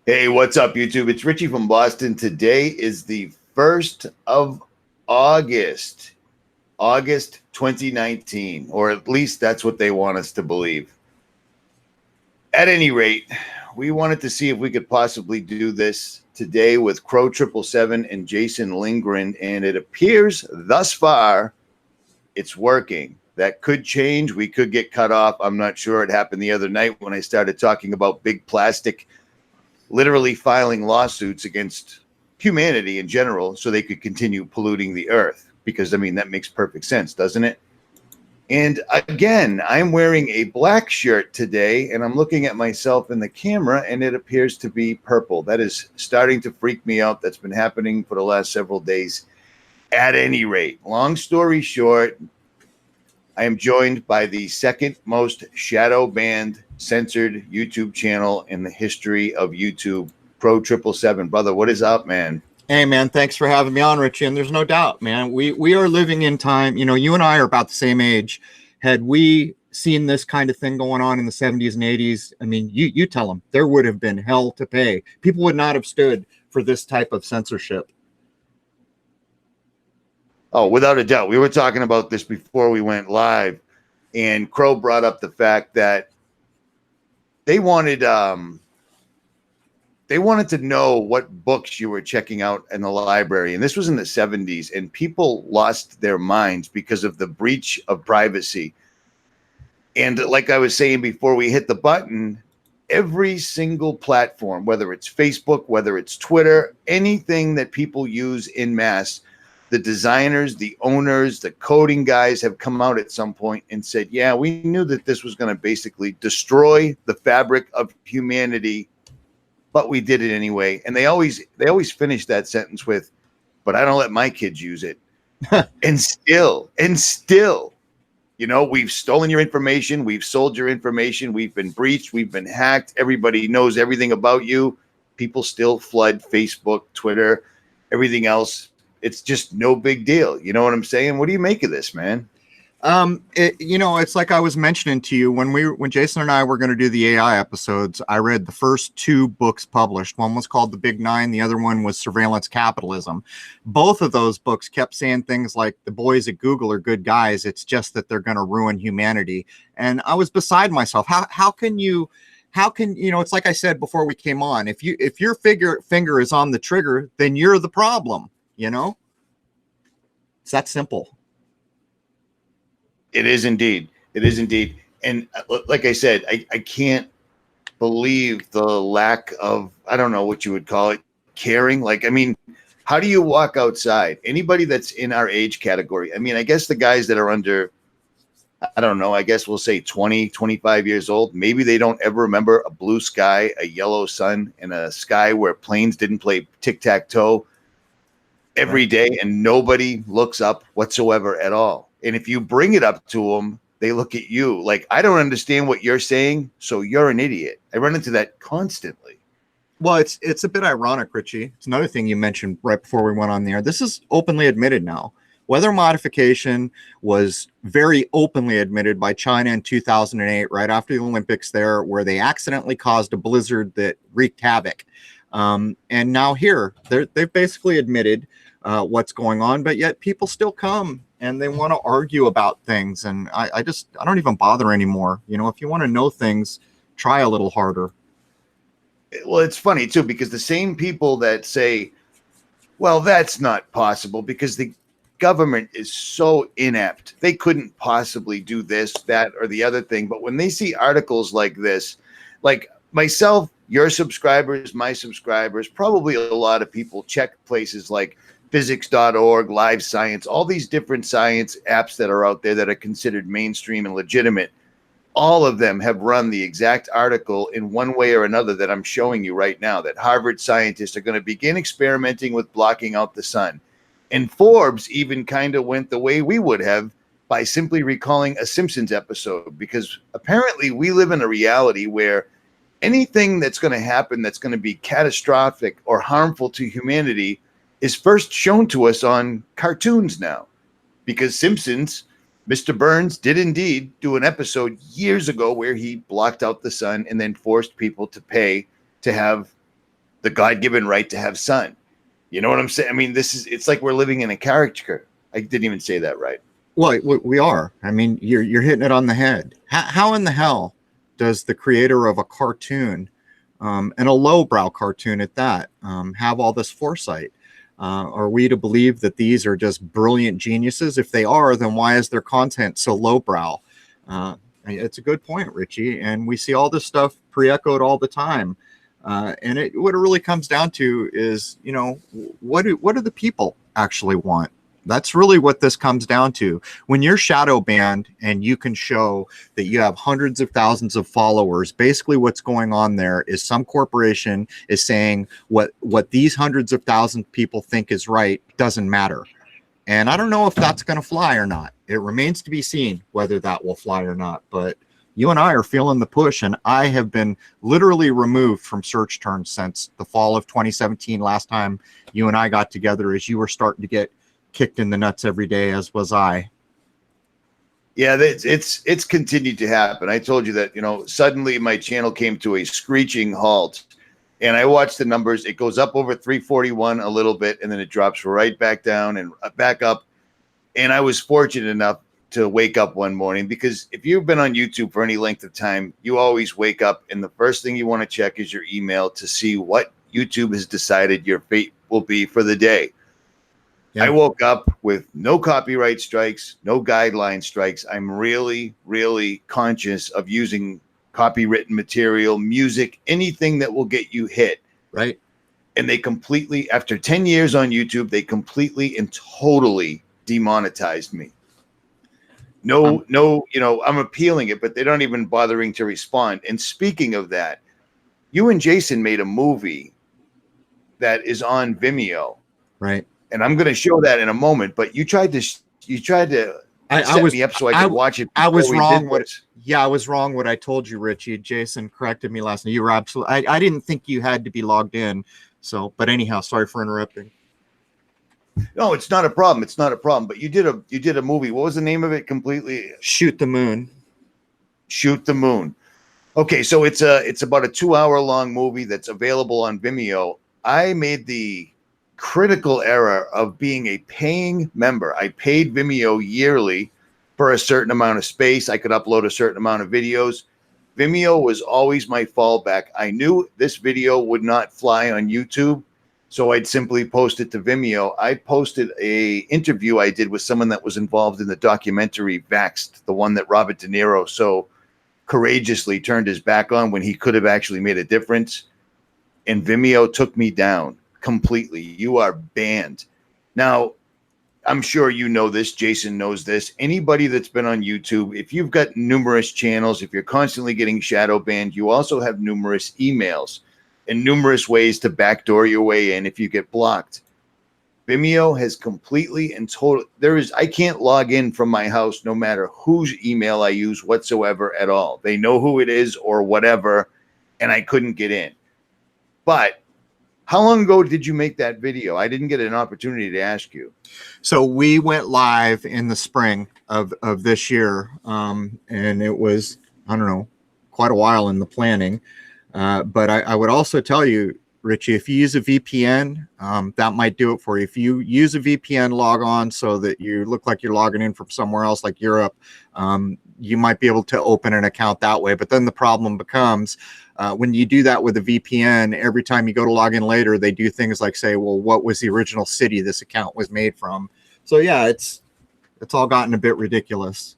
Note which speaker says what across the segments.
Speaker 1: Hey, what's up, YouTube? It's Richie from Boston. Today is the 1st of August, August 2019, or at least that's what they want us to believe. At any rate, we wanted to see if we could possibly do this today with Crrow77 and Jason Lindgren, and it appears thus far it's working. That could change. We could get cut off. I'm not sure. It happened the other night when I started talking about big plastic literally filing lawsuits against humanity in general so they could continue polluting the earth. Because, I mean, that makes perfect sense, doesn't it? And again, I'm wearing a black shirt today, and I'm looking at myself in the camera, and it appears to be purple. That is starting to freak me out. That's been happening for the last several days. At any rate, long story short, I am joined by the second most shadow banned censored YouTube channel in the history of YouTube, Crrow77. Brother, what is up, man?
Speaker 2: Hey, man, thanks for having me on, Richie. And there's no doubt, man, we are living in time. You know, you and I are about the same age. Had we seen this kind of thing going on in the 70s and 80s, I mean, you tell them there would have been hell to pay. People would not have stood for this type of censorship.
Speaker 1: Oh, without a doubt. We were talking about this before we went live, and Crow brought up the fact that they wanted to know what books you were checking out in the library. And this was in the 70s, and people lost their minds because of the breach of privacy. And like I was saying before we hit the button, every single platform, whether it's Facebook, whether it's Twitter, anything that people use in mass, the designers, the owners, the coding guys have come out at some point and said, yeah, we knew that this was going to basically destroy the fabric of humanity, but we did it anyway. And they always finish that sentence with, but I don't let my kids use it. and still, you know, we've stolen your information. We've sold your information. We've been breached. We've been hacked. Everybody knows everything about you. People still flood Facebook, Twitter, everything else. It's just no big deal. You know what I'm saying? What do you make of this, man?
Speaker 2: You know, it's like I was mentioning to you when Jason and I were going to do the AI episodes. I read the first two books published. One was called The Big Nine. The other one was Surveillance Capitalism. Both of those books kept saying things like the boys at Google are good guys. It's just that they're going to ruin humanity. And I was beside myself. How can you know, it's like I said before we came on, if your finger is on the trigger, then you're the problem, you know? It's that simple.
Speaker 1: It is indeed. It is indeed. And like I said, I can't believe the lack of, I don't know what you would call it, caring. Like, I mean, how do you walk outside? Anybody that's in our age category. I mean, I guess the guys that are under, I don't know, I guess we'll say 20, 25 years old. Maybe they don't ever remember a blue sky, a yellow sun, and a sky where planes didn't play tic-tac-toe every day, and nobody looks up whatsoever at all. And if you bring it up to them, they look at you like, I don't understand what you're saying, so you're an idiot. I run into that constantly.
Speaker 2: Well, it's a bit ironic, Richie. It's another thing you mentioned right before we went on the air. This is openly admitted now. Weather modification was very openly admitted by China in 2008, right after the Olympics there, where they accidentally caused a blizzard that wreaked havoc. And now here, they've basically admitted what's going on, but yet people still come and they want to argue about things. And I don't even bother anymore. You know, if you want to know things, try a little harder.
Speaker 1: Well, it's funny too, because the same people that say, well, that's not possible because the government is so inept, they couldn't possibly do this, that, or the other thing. But when they see articles like this, like myself, your subscribers, my subscribers, probably a lot of people check places like physics.org, Live Science, all these different science apps that are out there that are considered mainstream and legitimate. All of them have run the exact article in one way or another that I'm showing you right now, that Harvard scientists are going to begin experimenting with blocking out the sun. And Forbes even kind of went the way we would have by simply recalling a Simpsons episode, because apparently we live in a reality where anything that's going to happen that's going to be catastrophic or harmful to humanity is first shown to us on cartoons now. Because Simpsons, Mr. Burns did indeed do an episode years ago where he blocked out the sun and then forced people to pay to have the God-given right to have son. You know what I'm saying? I mean, it's like we're living in a caricature. I didn't even say that right.
Speaker 2: Well, we are. I mean, you're hitting it on the head. How in the hell does the creator of a cartoon, and a lowbrow cartoon at that, have all this foresight? Are we to believe that these are just brilliant geniuses? If they are, then why is their content so lowbrow? It's a good point, Richie. And we see all this stuff pre-echoed all the time. And what it really comes down to is, you know, what do the people actually want? That's really what this comes down to. When you're shadow banned and you can show that you have hundreds of thousands of followers, basically what's going on there is some corporation is saying what these hundreds of thousands of people think is right doesn't matter. And I don't know if that's going to fly or not. It remains to be seen whether that will fly or not. But you and I are feeling the push, and I have been literally removed from search terms since the fall of 2017. Last time you and I got together, as you were starting to get kicked in the nuts every day, as was I.
Speaker 1: Yeah, it's continued to happen. I told you that, you know, suddenly my channel came to a screeching halt, and I watched the numbers. It goes up over 341 a little bit, and then it drops right back down and back up. And I was fortunate enough to wake up one morning, because if you've been on YouTube for any length of time, you always wake up and the first thing you want to check is your email to see what YouTube has decided your fate will be for the day. Yeah. I woke up with no copyright strikes, no guideline strikes. I'm really, really conscious of using copywritten material, music, anything that will get you hit.
Speaker 2: Right.
Speaker 1: And they completely, after 10 years on YouTube, they completely and totally demonetized me. No, you know, I'm appealing it, but they're not even bothering to respond. And speaking of that, you and Jason made a movie that is on Vimeo.
Speaker 2: Right.
Speaker 1: And I'm going to show that in a moment, but you tried to set me up so I could watch it.
Speaker 2: I was wrong. I was wrong what I told you, Richie. Jason corrected me last night. You were absolutely, I didn't think you had to be logged in. So, but anyhow, sorry for interrupting.
Speaker 1: No, it's not a problem. It's not a problem. But you did a movie. What was the name of it completely?
Speaker 2: Shoot the Moon.
Speaker 1: Shoot the Moon. Okay, so it's about a 2-hour long movie that's available on Vimeo. I made the critical error of being a paying member. I paid Vimeo yearly for a certain amount of space. I could upload a certain amount of videos. Vimeo was always my fallback. I knew this video would not fly on YouTube, so I'd simply post it to Vimeo. I posted a interview I did with someone that was involved in the documentary Vaxxed, the one that Robert De Niro so courageously turned his back on when he could have actually made a difference. And Vimeo took me down completely. You are banned. Now, I'm sure you know this. Jason knows this. Anybody that's been on YouTube, if you've got numerous channels, if you're constantly getting shadow banned, you also have numerous emails and numerous ways to backdoor your way in if you get blocked. Vimeo has completely and totally, I can't log in from my house no matter whose email I use whatsoever at all. They know who it is or whatever, and I couldn't get in. But how long ago did you make that video? I didn't get an opportunity to ask you.
Speaker 2: So we went live in the spring of this year, and it was, I don't know, quite a while in the planning. But I would also tell you, Richie, if you use a VPN, that might do it for you. If you use a VPN log on so that you look like you're logging in from somewhere else like Europe, you might be able to open an account that way. But then the problem becomes when you do that with a VPN, every time you go to log in later, they do things like say, well, what was the original city this account was made from? So yeah, it's all gotten a bit ridiculous.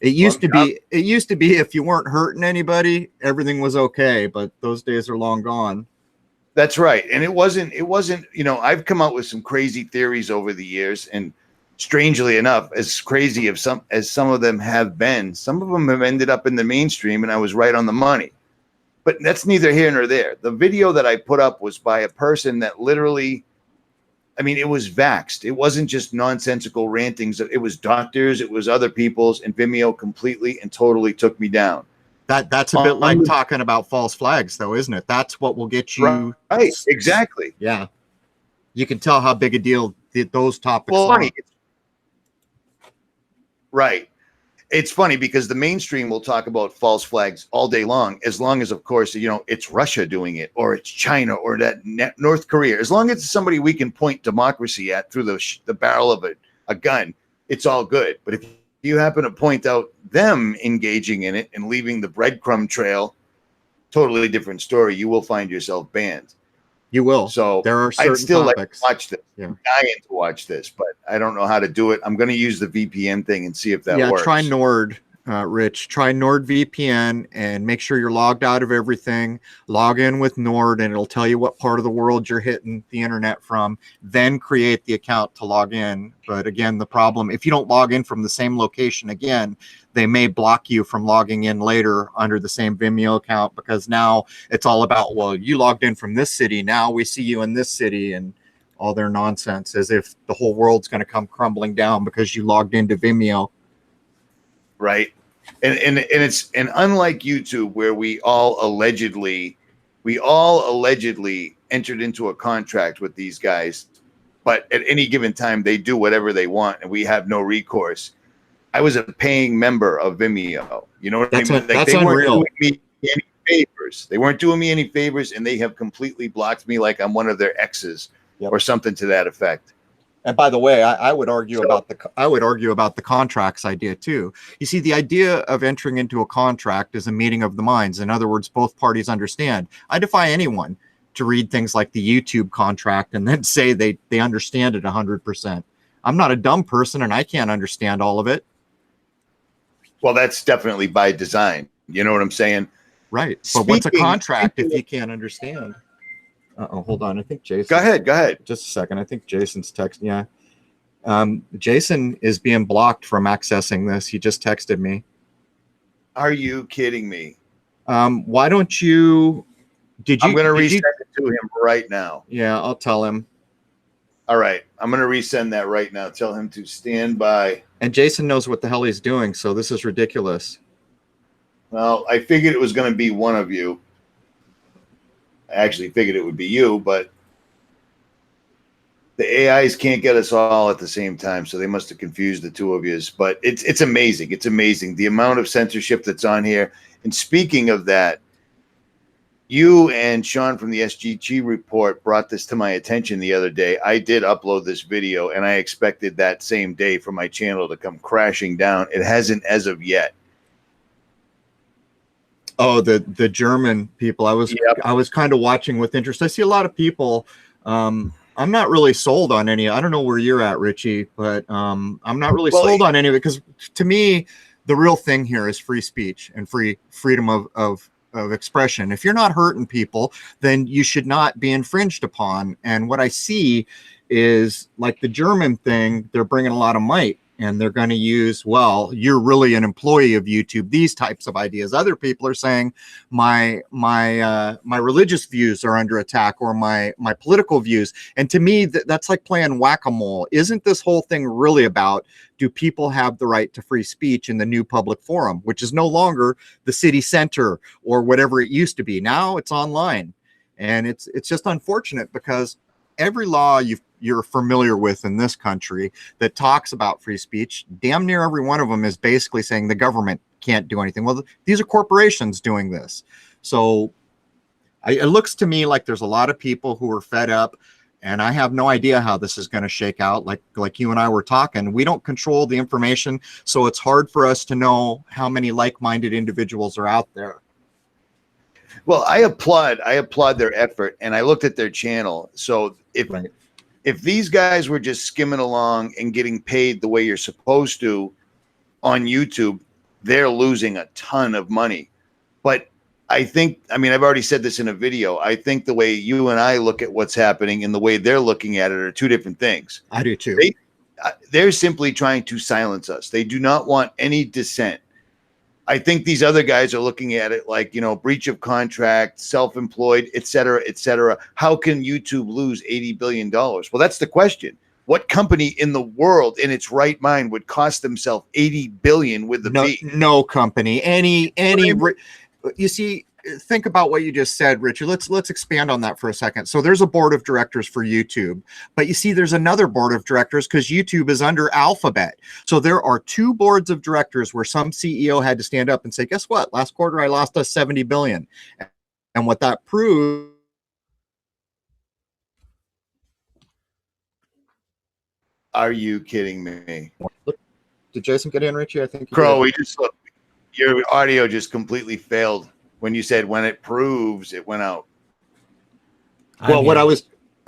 Speaker 2: It used to be if you weren't hurting anybody, everything was okay, but those days are long gone.
Speaker 1: That's right. And it wasn't, you know, I've come out with some crazy theories over the years, and strangely enough, as crazy as some of them have been, some of them have ended up in the mainstream, and I was right on the money. But that's neither here nor there. The video that I put up was by a person that literally, I mean, it was vaxxed. It wasn't just nonsensical rantings. It was doctors, it was other people's, and Vimeo completely and totally took me down.
Speaker 2: That's a bit like talking about false flags, though, isn't it? That's what will get you.
Speaker 1: Right, exactly.
Speaker 2: Yeah. You can tell how big a deal those topics are.
Speaker 1: Right. It's funny because the mainstream will talk about false flags all day long, as long as, of course, you know, it's Russia doing it, or it's China, or that North Korea. As long as it's somebody we can point democracy at through the barrel of a gun, it's all good. But if you happen to point out them engaging in it and leaving the breadcrumb trail, totally different story. You will find yourself banned.
Speaker 2: You will.
Speaker 1: So
Speaker 2: there are certain
Speaker 1: I'd still
Speaker 2: topics.
Speaker 1: like to watch this.
Speaker 2: Yeah.
Speaker 1: I'm dying to watch this, but I don't know how to do it. I'm going to use the VPN thing and see if that works.
Speaker 2: Try Nord, Rich. Try NordVPN and make sure you're logged out of everything. Log in with Nord, and it'll tell you what part of the world you're hitting the internet from. Then create the account to log in. But again, the problem, if you don't log in from the same location again, they may block you from logging in later under the same Vimeo account, because now it's all about, well, you logged in from this city, now we see you in this city, and all their nonsense, as if the whole world's going to come crumbling down because you logged into Vimeo.
Speaker 1: Right. And unlike YouTube, where we all allegedly entered into a contract with these guys, but at any given time they do whatever they want and we have no recourse. I was a paying member of Vimeo. You know what I mean? Like,
Speaker 2: that's
Speaker 1: they
Speaker 2: unreal.
Speaker 1: weren't doing me any favors. They weren't doing me any favors, and they have completely blocked me like I'm one of their exes. Yep. Or something to that effect.
Speaker 2: And by the way, I would argue about the contracts idea too. You see, the idea of entering into a contract is a meeting of the minds. In other words, both parties understand. I defy anyone to read things like the YouTube contract and then say they understand it 100%. I'm not a dumb person, and I can't understand all of it.
Speaker 1: Well, that's definitely by design. You know what I'm saying?
Speaker 2: Right. But what's a contract if you can't understand? Hold on. I think Jason.
Speaker 1: Go ahead.
Speaker 2: Just a second. I think Jason's texting. Yeah. Jason is being blocked from accessing this. He just texted me.
Speaker 1: Are you kidding me?
Speaker 2: Why don't you? I'm
Speaker 1: going to resend it to him right now.
Speaker 2: Yeah, I'll tell him.
Speaker 1: All right. I'm going to resend that right now. Tell him to stand by.
Speaker 2: And Jason knows what the hell he's doing, so this is ridiculous.
Speaker 1: Well, I figured it was going to be one of you. I actually figured it would be you, but the AIs can't get us all at the same time, so they must have confused the two of you. But it's amazing. It's amazing the amount of censorship that's on here. And speaking of that, you and Sean from the SGG report brought this to my attention the other day. I did upload this video, and I expected that same day for my channel to come crashing down. It hasn't as of yet.
Speaker 2: Oh, the German people. I was kind of watching with interest. I see a lot of people. I'm not really sold on any. I don't know where you're at, Richie, but I'm not really sold on any of it, because to me, the real thing here is free speech and freedom of expression. If you're not hurting people, then you should not be infringed upon. And what I see is, like the German thing, they're bringing a lot of might. And they're going to use, well, you're really an employee of YouTube, these types of ideas. Other people are saying my religious views are under attack, or my political views. And to me, that's like playing whack-a-mole. Isn't this whole thing really about, do people have the right to free speech in the new public forum, which is no longer the city center or whatever it used to be? Now it's online. And it's just unfortunate, because every law you're familiar with in this country that talks about free speech, damn near every one of them is basically saying the government can't do anything. Well, these are corporations doing this. So it looks to me like there's a lot of people who are fed up, and I have no idea how this is going to shake out. Like you and I were talking, we don't control the information, so it's hard for us to know how many like-minded individuals are out there.
Speaker 1: Well, I applaud their effort, and I looked at their channel. So if these guys were just skimming along and getting paid the way you're supposed to on YouTube, they're losing a ton of money. But I've already said this in a video. I think the way you and I look at what's happening and the way they're looking at it are two different things.
Speaker 2: I do too.
Speaker 1: They're simply trying to silence us. They do not want any dissent. I think these other guys are looking at it like, breach of contract, self-employed, et cetera, et cetera. How can YouTube lose $80 billion? Well, that's the question. What company in the world in its right mind would cost themselves $80 billion with the B?
Speaker 2: No company. you see, think about what you just said, Richard. Let's expand on that for a second. So there's a board of directors for YouTube, but you see there's another board of directors because YouTube is under Alphabet. So there are two boards of directors where some CEO had to stand up and say, guess what? Last quarter, I lost us 70 billion. And what that proves.
Speaker 1: Are you kidding me?
Speaker 2: Did Jason get in, Richie? I think
Speaker 1: Crow, we just look. Your audio just completely failed when you said when it proves it went out.
Speaker 2: Well,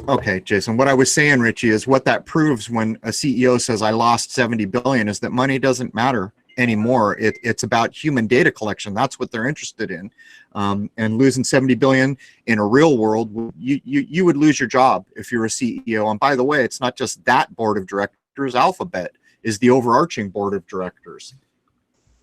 Speaker 2: okay, Jason, what I was saying, Richie, is what that proves when a CEO says I lost 70 billion is that money doesn't matter anymore. It's about human data collection. That's what they're interested in. And losing 70 billion in a real world, you would lose your job if you're a CEO. And by the way, it's not just that board of directors. Alphabet is the overarching board of directors.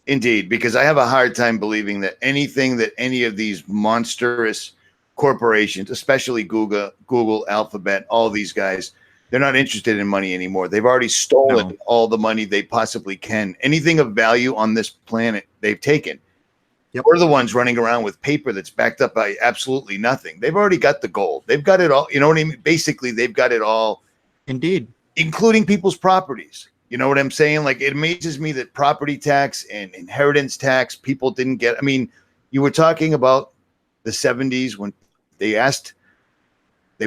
Speaker 1: Indeed, because I have a hard time believing that anything that any of these monstrous corporations, especially Google, Alphabet, all these guys, they're not interested in money anymore. They've already stolen all the money they possibly can. Anything of value on this planet, they've taken. Yep. We're the ones running around with paper that's backed up by absolutely nothing. They've already got the gold. They've got it all. You know what I mean? Basically, they've got it all.
Speaker 2: Indeed.
Speaker 1: Including people's properties. You know what I'm saying? Like, it amazes me that property tax and inheritance tax people didn't get. I mean, you were talking about the 70s when they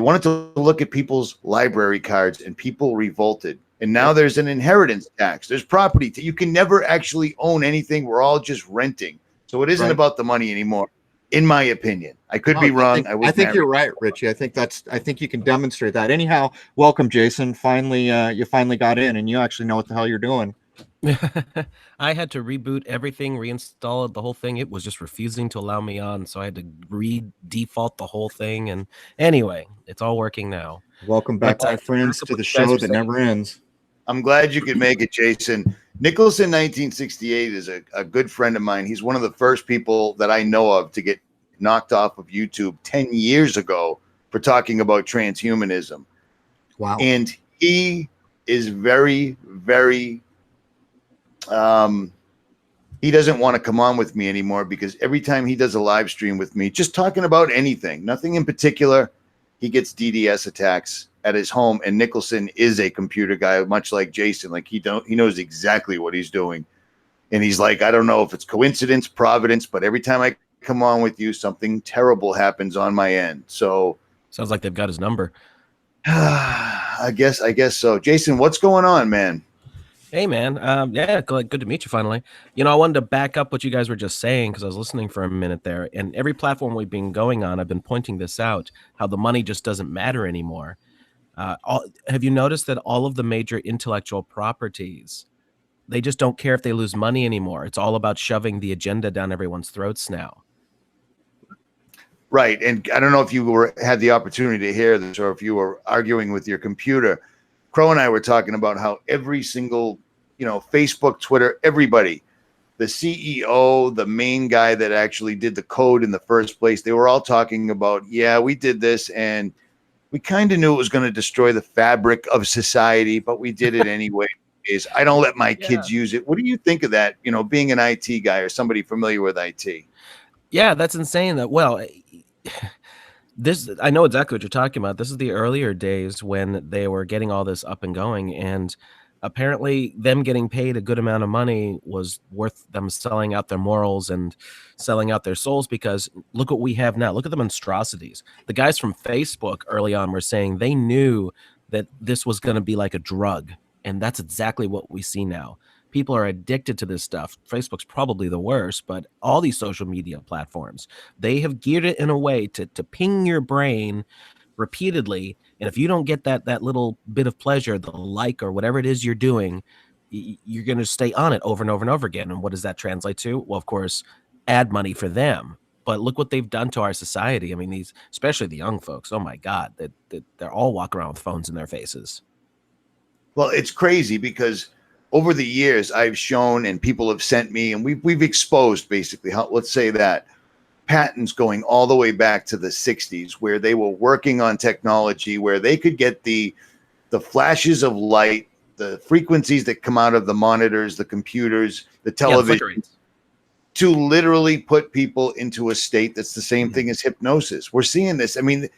Speaker 1: wanted to look at people's library cards and people revolted. And now there's an inheritance tax. There's property. You can never actually own anything. We're all just renting. So it isn't about the money anymore, in my opinion. I could be wrong.
Speaker 2: I think you're right, Richie. I think you can demonstrate that. Anyhow, welcome, Jason. Finally, you finally got in, and you actually know what the hell you're doing.
Speaker 3: I had to reboot everything, reinstall the whole thing. It was just refusing to allow me on, so I had to re-default the whole thing. And anyway, it's all working now.
Speaker 2: Welcome back, my friends, to the show that never ends.
Speaker 1: I'm glad you could make it, Jason. Nicholson 1968 is a good friend of mine. He's one of the first people that I know of to get knocked off of YouTube 10 years ago for talking about transhumanism.
Speaker 2: Wow.
Speaker 1: And he is very, very, he doesn't want to come on with me anymore because every time he does a live stream with me, just talking about anything, nothing in particular, he gets DDS attacks at his home. And Nicholson is a computer guy, much like Jason. Like he knows exactly what he's doing. And he's like, I don't know if it's coincidence, providence, but every time I come on with you, something terrible happens on my end. So
Speaker 3: sounds like they've got his number.
Speaker 1: I guess so. Jason, what's going on, man?
Speaker 3: Hey, man. Yeah, good to meet you finally. You know, I wanted to back up what you guys were just saying because I was listening for a minute there. And every platform we've been going on, I've been pointing this out, how the money just doesn't matter anymore. Have you noticed that all of the major intellectual properties, they just don't care if they lose money anymore? It's all about shoving the agenda down everyone's throats now.
Speaker 1: Right. And I don't know if you had the opportunity to hear this or if you were arguing with your computer. Crow and I were talking about how every single, Facebook, Twitter, everybody, the CEO, the main guy that actually did the code in the first place, they were all talking about, yeah, we did this and we kind of knew it was going to destroy the fabric of society, but we did it anyway. I don't let my kids use it. What do you think of that, being an IT guy or somebody familiar with IT?
Speaker 3: Yeah, that's insane. I know exactly what you're talking about. This is the earlier days when they were getting all this up and going, and apparently them getting paid a good amount of money was worth them selling out their morals and selling out their souls, because look what we have now. Look at the monstrosities. The guys from Facebook early on were saying they knew that this was going to be like a drug, and that's exactly what we see now. People are addicted to this stuff. Facebook's probably the worst, but all these social media platforms, they have geared it in a way to ping your brain repeatedly. And if you don't get that little bit of pleasure, the like or whatever it is you're doing, you're going to stay on it over and over and over again. And what does that translate to? Well, of course, ad money for them. But look what they've done to our society. I mean, especially the young folks, oh my God, they're all walking around with phones in their faces.
Speaker 1: Well, it's crazy because over the years, I've shown and people have sent me, and we've exposed basically how, let's say that, patents going all the way back to the 60s, where they were working on technology where they could get the flashes of light, the frequencies that come out of the monitors, the computers, the television, to literally put people into a state that's the same thing as hypnosis. We're seeing this. I mean,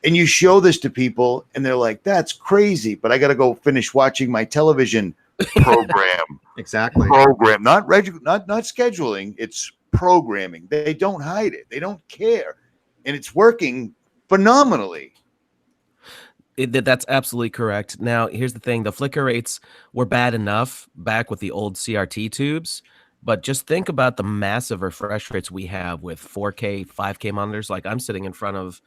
Speaker 1: and you show this to people and they're like, that's crazy, but I got to go finish watching my television program.
Speaker 2: Exactly.
Speaker 1: Program, not scheduling. It's programming. They don't hide it. They don't care. And it's working phenomenally.
Speaker 3: That's absolutely correct. Now, here's the thing. The flicker rates were bad enough back with the old CRT tubes, but just think about the massive refresh rates we have with 4K, 5K monitors. Like I'm sitting in front of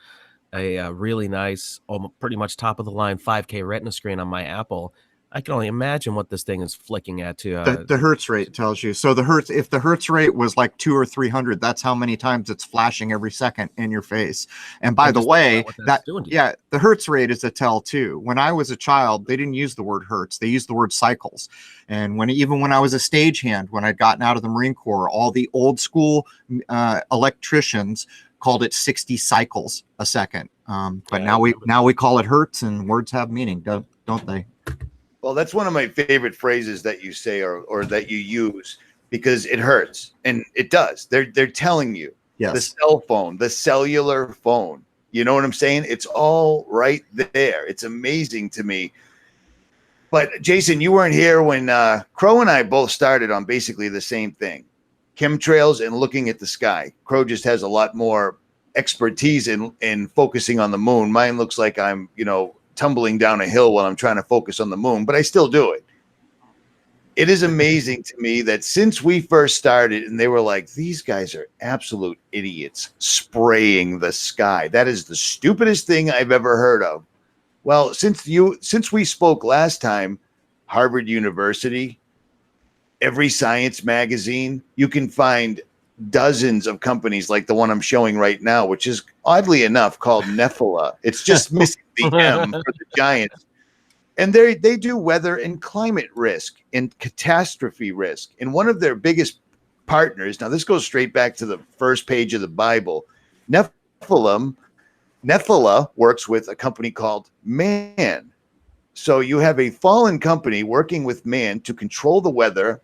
Speaker 3: a really nice, pretty much top of the line 5K Retina screen on my Apple. I can only imagine what this thing is flicking at to
Speaker 2: the hertz rate tells you. So if the hertz rate was like 200 or 300, that's how many times it's flashing every second in your face. And by the way, the hertz rate is a tell too. When I was a child, they didn't use the word hertz. They used the word cycles. And even when I was a stagehand, when I'd gotten out of the Marine Corps, all the old school electricians called it 60 cycles a second. But now we call it hertz, and words have meaning, don't they?
Speaker 1: Well, that's one of my favorite phrases that you say or that you use, because it hurts, and it does. They're telling you.
Speaker 2: Yes.
Speaker 1: The cell phone, the cellular phone. You know what I'm saying? It's all right there. It's amazing to me. But Jason, you weren't here when Crrow and I both started on basically the same thing. Chemtrails and looking at the sky. Crrow just has a lot more expertise in focusing on the moon. Mine looks like I'm, tumbling down a hill while I'm trying to focus on the moon, but I still do it. It is amazing to me that since we first started and they were like, these guys are absolute idiots spraying the sky. That is the stupidest thing I've ever heard of. Well, since we spoke last time, Harvard University, every science magazine, you can find dozens of companies like the one I'm showing right now, which is oddly enough called Nephilah. It's just missing the M for the giants. And they do weather and climate risk and catastrophe risk. And one of their biggest partners, now this goes straight back to the first page of the Bible, Nephilah works with a company called Man. So you have a fallen company working with man to control the weather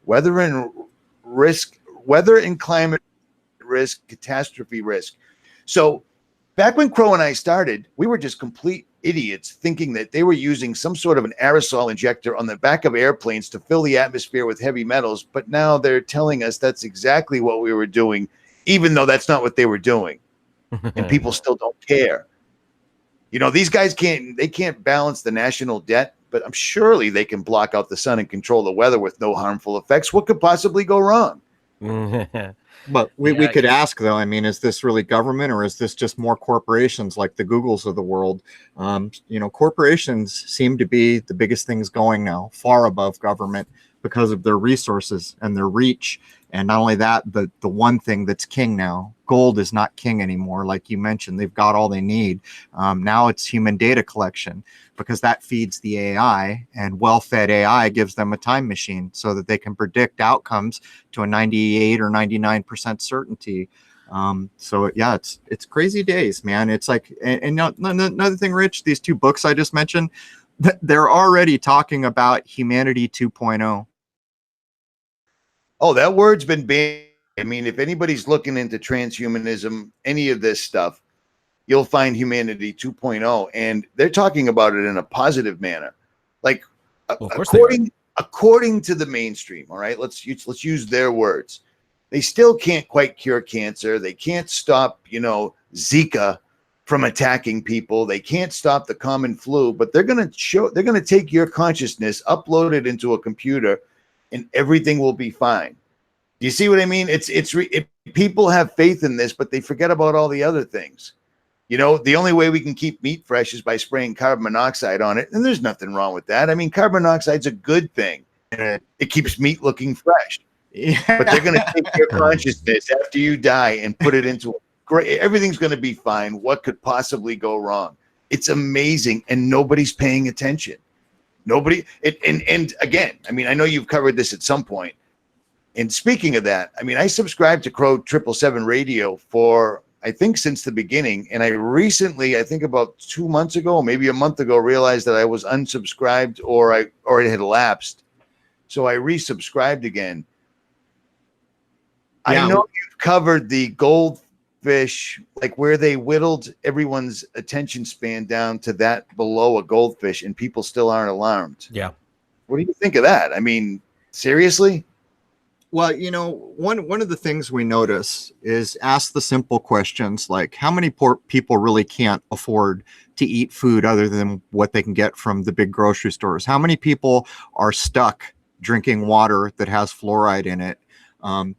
Speaker 1: and climate risk, catastrophe risk. So back when Crrow and I started, we were just complete idiots thinking that they were using some sort of an aerosol injector on the back of airplanes to fill the atmosphere with heavy metals. But now they're telling us that's exactly what we were doing, even though that's not what they were doing. And people still don't care. These guys can't balance the national debt, but I'm surely they can block out the sun and control the weather with no harmful effects. What could possibly go wrong?
Speaker 2: But we could ask, though, I mean, is this really government, or is this just more corporations like the Googles of the world? Corporations seem to be the biggest things going now, far above government, because of their resources and their reach. And not only that, the one thing that's king now, gold is not king anymore. Like you mentioned, they've got all they need. Now it's human data collection, because that feeds the AI, and well-fed AI gives them a time machine so that they can predict outcomes to a 98 or 99% certainty. It's crazy days, man. It's like, and another thing, Rich, these two books I just mentioned, they're already talking about humanity 2.0.
Speaker 1: Oh, that word's been banned. I mean, if anybody's looking into transhumanism, any of this stuff, you'll find humanity 2.0, and they're talking about it in a positive manner. Like, according to the mainstream, all right, let's use their words. They still can't quite cure cancer. They can't stop, Zika from attacking people. They can't stop the common flu, but they're going to take your consciousness, upload it into a computer, and everything will be fine. Do you see what I mean? People have faith in this, but they forget about all the other things. The only way we can keep meat fresh is by spraying carbon monoxide on it. And there's nothing wrong with that. I mean, carbon monoxide's a good thing. It keeps meat looking fresh. Yeah. But they're going to take your consciousness after you die and put it into everything's going to be fine. What could possibly go wrong? It's amazing. And nobody's paying attention. Nobody. And again, I mean, I know you've covered this at some point. And speaking of that, I mean, I subscribed to Crrow77 Radio for, I think, since the beginning. And I recently, I think about 2 months ago, maybe a month ago, realized that I was unsubscribed or it had lapsed. So I resubscribed again. I know you've covered the goldfish, like where they whittled everyone's attention span down to that below a goldfish, and people still aren't alarmed.
Speaker 3: Yeah.
Speaker 1: What do you think of that? I mean, seriously?
Speaker 2: Well, one of the things we notice is ask the simple questions like how many poor people really can't afford to eat food other than what they can get from the big grocery stores? How many people are stuck drinking water that has fluoride in it?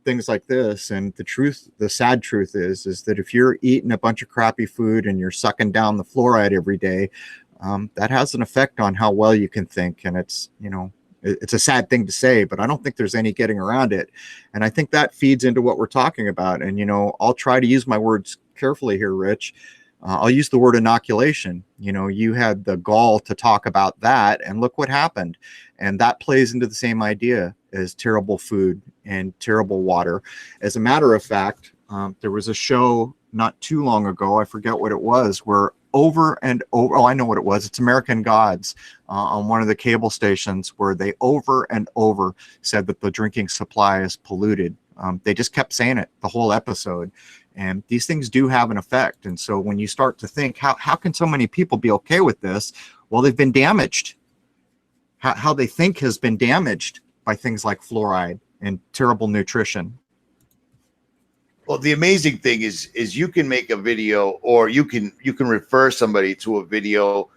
Speaker 2: Things like this. And the sad truth is that if you're eating a bunch of crappy food and you're sucking down the fluoride every day, that has an effect on how well you can think. And it's a sad thing to say, but I don't think there's any getting around it. And I think that feeds into what we're talking about. And, I'll try to use my words carefully here, Rich. I'll use the word inoculation. You had the gall to talk about that, and look what happened. And that plays into the same idea as terrible food and terrible water. As a matter of fact, there was a show not too long ago, I forget what it was, where over and over, I know what it was. It's American Gods on one of the cable stations, where they over and over said that the drinking supply is polluted. They just kept saying it the whole episode. And these things do have an effect. And so when you start to think, how can so many people be okay with this? Well, they've been damaged. How they think has been damaged by things like fluoride and terrible nutrition.
Speaker 1: Well, the amazing thing is you can make a video, or you can refer somebody to a video.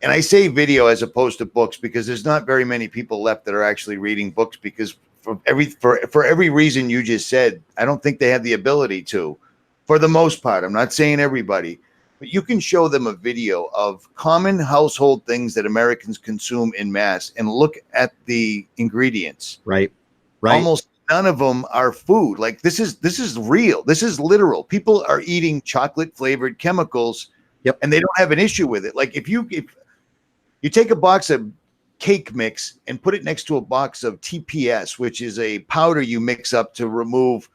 Speaker 1: And I say video as opposed to books because there's not very many people left that are actually reading books, because for every reason you just said, I don't think they have the ability to, for the most part. I'm not saying everybody, but you can show them a video of common household things that Americans consume in mass and look at the ingredients.
Speaker 2: Right.
Speaker 1: Almost none of them are food. Like this is real. This is literal. People are eating chocolate flavored chemicals.
Speaker 2: Yep.
Speaker 1: And they don't have an issue with it. Like if you take a box of cake mix and put it next to a box of TPS, which is a powder you mix up to remove,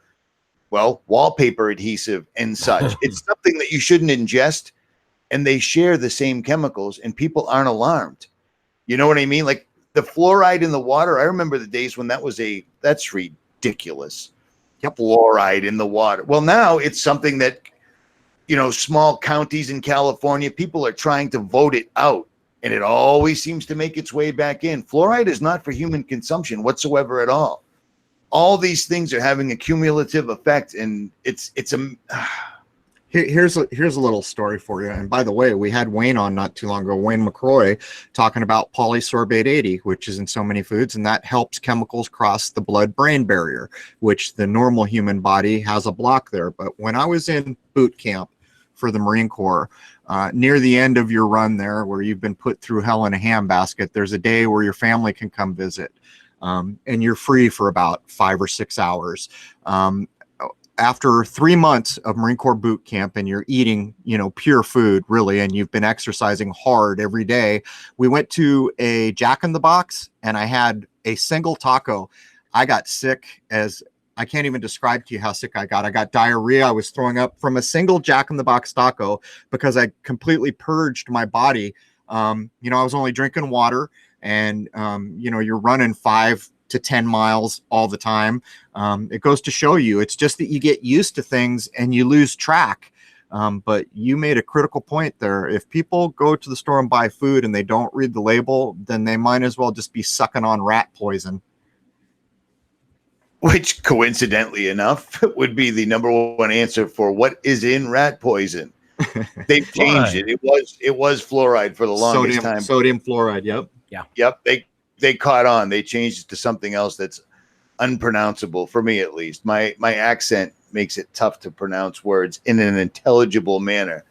Speaker 1: wallpaper adhesive and such. It's something that you shouldn't ingest, and they share the same chemicals, and people aren't alarmed. You know what I mean? Like the fluoride in the water. I remember the days when that's ridiculous.
Speaker 2: Yep.
Speaker 1: Fluoride in the water. Well, now it's something that, small counties in California, people are trying to vote it out, and it always seems to make its way back in. Fluoride is not for human consumption whatsoever at all. All these things are having a cumulative effect, and
Speaker 2: Here's a little story for you. And by the way, we had Wayne on not too long ago, Wayne McCroy, talking about polysorbate 80, which is in so many foods, and that helps chemicals cross the blood-brain barrier, which the normal human body has a block there. But when I was in boot camp for the Marine Corps, near the end of your run there, where you've been put through hell in a handbasket, there's a day where your family can come visit. And you're free for about 5 or 6 hours. After 3 months of Marine Corps boot camp, and you're eating, pure food really, and you've been exercising hard every day, we went to a Jack in the Box, and I had a single taco. I got sick as I can't even describe to you how sick I got. I got diarrhea. I was throwing up from a single Jack in the Box taco because I completely purged my body. I was only drinking water. And, you're running 5 to 10 miles all the time. It goes to show you, it's just that you get used to things and you lose track. But you made a critical point there. If people go to the store and buy food and they don't read the label, then they might as well just be sucking on rat poison.
Speaker 1: Which, coincidentally enough, would be the number one answer for what is in rat poison. They've changed it. It was fluoride for the longest time.
Speaker 2: Sodium fluoride. Yep.
Speaker 3: Yeah.
Speaker 1: Yep. They caught on. They changed it to something else that's unpronounceable, for me at least. My accent makes it tough to pronounce words in an intelligible manner.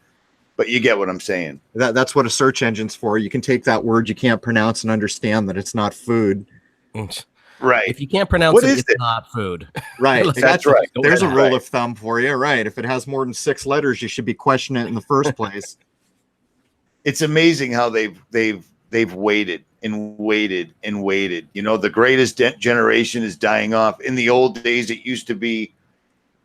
Speaker 1: But you get what I'm saying.
Speaker 2: That's what a search engine's for. You can take that word you can't pronounce and understand that it's not food.
Speaker 1: Right.
Speaker 3: If you can't pronounce it's not food.
Speaker 2: Right.
Speaker 1: That's right.
Speaker 2: There's a rule of thumb for you. Right. If it has more than 6 letters, you should be questioning it in the first place.
Speaker 1: It's amazing how they've waited and waited and waited. The greatest generation is dying off. In the old days, it used to be